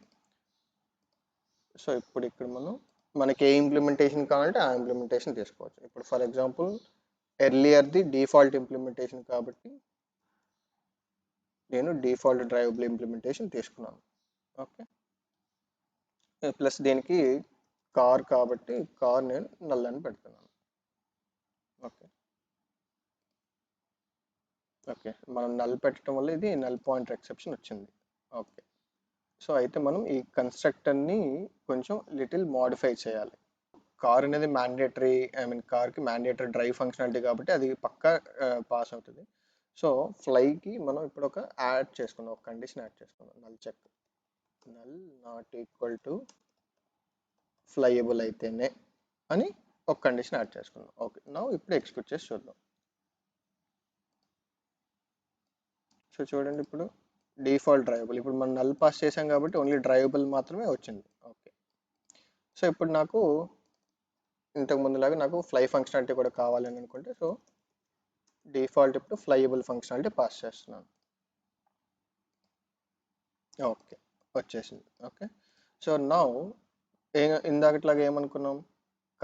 Speaker 1: సో ఇప్పుడు ఇక్కడ మనకి ఏ ఇంప్లిమెంటేషన్ కావాలంటే ఆ ఇంప్లిమెంటేషన్ తీసుకోవచ్చు. ఇప్పుడు ఫర్ ఎగ్జాంపుల్ ఎర్లియర్ది డిఫాల్ట్ ఇంప్లిమెంటేషన్ కాబట్టి నేను డిఫాల్ట్ డ్రైవబుల్ ఇంప్లిమెంటేషన్ తీసుకున్నాను. ఓకే. ప్లస్ దీనికి కార్ కాబట్టి కార్ నేను నల్ అని పెడుతున్నాను. ఓకే. ఓకే, మనం నల్ పెట్టడం వల్ల ఇది నల్ పాయింటర్ ఎక్సెప్షన్ వచ్చింది. ఓకే. సో అయితే మనం ఈ కన్స్ట్రక్టర్ని కొంచెం లిటిల్ మోడిఫై చేయాలి. కార్ అనేది మ్యాండేటరీ, కార్కి మ్యాండేటరీ డ్రైవ్ ఫంక్షనాలిటీ కాబట్టి అది పక్కా పాస్ అవుతుంది. సో ఫ్లైకి మనం ఇప్పుడు ఒక యాడ్ చేసుకుందాం, ఒక కండిషన్ యాడ్ చేసుకుందాం. Null check, null not equal to flyable అయితేనే అని ఒక కండిషన్ యాడ్ చేసుకుందాం. ఓకే, నా ఇప్పుడు ఎక్స్క్యూట్ చేసి చూద్దాం. సో చూడండి, ఇప్పుడు డిఫాల్ట్ డ్రైవబుల్, ఇప్పుడు మనం నల్ పాస్ చేసాం కాబట్టి ఓన్లీ డ్రైవబుల్ మాత్రమే వచ్చింది. ఓకే. సో ఇప్పుడు నాకు ఇంతకు ముందులాగా నాకు ఫ్లై ఫంక్షనాలిటీ కూడా కావాలని అనుకుంటే, సో డిఫాల్ట్ ఇప్పుడు ఫ్లైయబుల్ ఫంక్షనాలిటీ పాస్ చేస్తున్నాను. ఓకే, వచ్చేసింది. ఓకే. సో నౌ ఇందాకట్లాగా ఏమనుకున్నాం,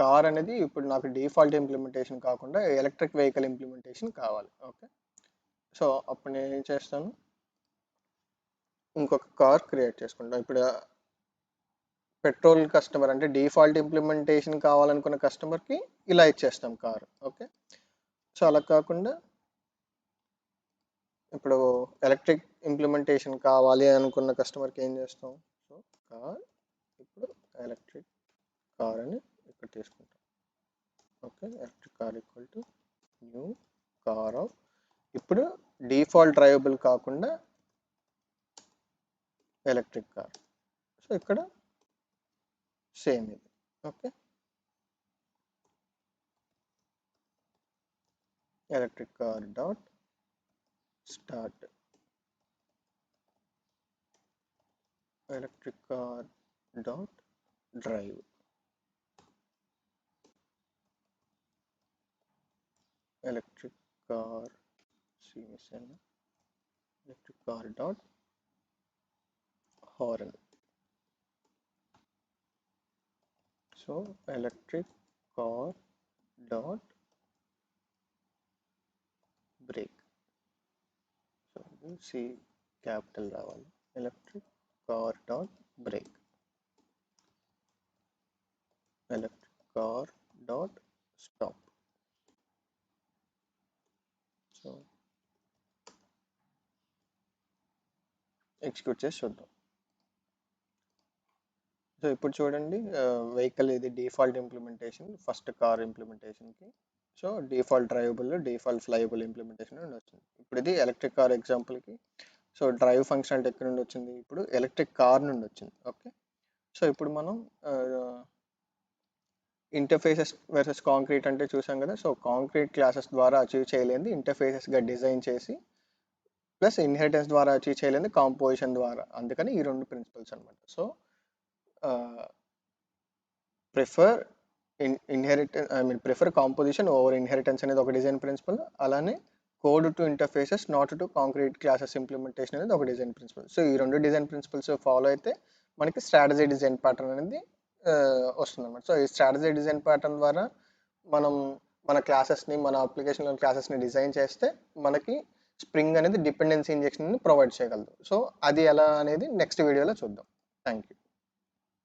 Speaker 1: కార్ అనేది ఇప్పుడు నాకు డిఫాల్ట్ ఇంప్లిమెంటేషన్ కాకుండా ఎలక్ట్రిక్ వెహికల్ ఇంప్లిమెంటేషన్ కావాలి. ఓకే. సో అప్పుడు నేను ఏం చేస్తాను, ఇంకొక కార్ క్రియేట్ చేసుకుంటాను. ఇప్పుడు పెట్రోల్ కస్టమర్ అంటే డిఫాల్ట్ ఇంప్లిమెంటేషన్ కావాలనుకున్న కస్టమర్కి ఇలా ఇచ్చేస్తాం కార్. ఓకే. సో అలా కాకుండా ఇప్పుడు ఎలక్ట్రిక్ ఇంప్లిమెంటేషన్ కావాలి అనుకున్న కస్టమర్కి ఏం చేస్తాం, సో కార్ ఇప్పుడు ఎలక్ట్రిక్ కార్ అని ఇక్కడ తీసుకుంటాం. Okay, electric car equal to new car of, ఇప్పుడు డిఫాల్ట్ డ్రైవబుల్ కాకుండా ఎలక్ట్రిక్ కార్. సో ఇక్కడ సేమ్ ఇది. Okay, electric car dot start, electric car dot drive, electric car electric car dot horn. So electric car dot brake. So C capital రావాలి, electric car dot brake, electric car dot stop. So execute చేసి చూద్దాం. So ఇప్పుడు చూడండి, vehicle ఇది default implementation first car ఇంప్లిమెంటేషన్కి. So default drivable, default flyable implementation నుండి వచ్చింది. ఇప్పుడు ఇది ఎలక్ట్రిక్ కార్ ఎగ్జాంపుల్కి. సో డ్రైవ్ ఫంక్షనాలిటీ ఎక్కడి నుండి వచ్చింది, ఇప్పుడు ఎలక్ట్రిక్ కార్ నుండి వచ్చింది. ఓకే. సో ఇప్పుడు మనం ఇంటర్ఫేసెస్ వర్సెస్ కాంక్రీట్ అంటే చూసాం కదా. సో కాంక్రీట్ క్లాసెస్ ద్వారా అచీవ్ చేయలేనిది ఇంటర్ఫేసెస్గా డిజైన్ చేసి, ప్లస్ ఇన్హెరిటెన్స్ ద్వారా అచీవ్ చేయలేనిది కాంపోజిషన్ ద్వారా. అందుకని ఈ రెండు ప్రిన్సిపల్స్ అనమాట. So prefer prefer composition over inheritance అనేది ఒక డిజైన్ ప్రిన్సిపల్. అలానే code to interfaces not to concrete classes implementation అనేది ఒక డిజైన్ ప్రిన్సిపల్. సో ఈ రెండు డిజైన్ ప్రిన్సిపల్స్ ఫాలో అయితే మనకి స్ట్రాటజీ డిజైన్ ప్యాటర్న్ అనేది వస్తుంది అనమాట. సో ఈ స్ట్రాటజీ డిజైన్ ప్యాటర్న్ ద్వారా మనం మన క్లాసెస్ని, మన అప్లికేషన్లో క్లాసెస్ని డిజైన్ చేస్తే మనకి స్ప్రింగ్ అనేది డిపెండెన్సీ ఇంజెక్షన్ని ప్రొవైడ్ చేయగలదు. సో అది ఎలా అనేది నెక్స్ట్ వీడియోలో చూద్దాం. Thank you.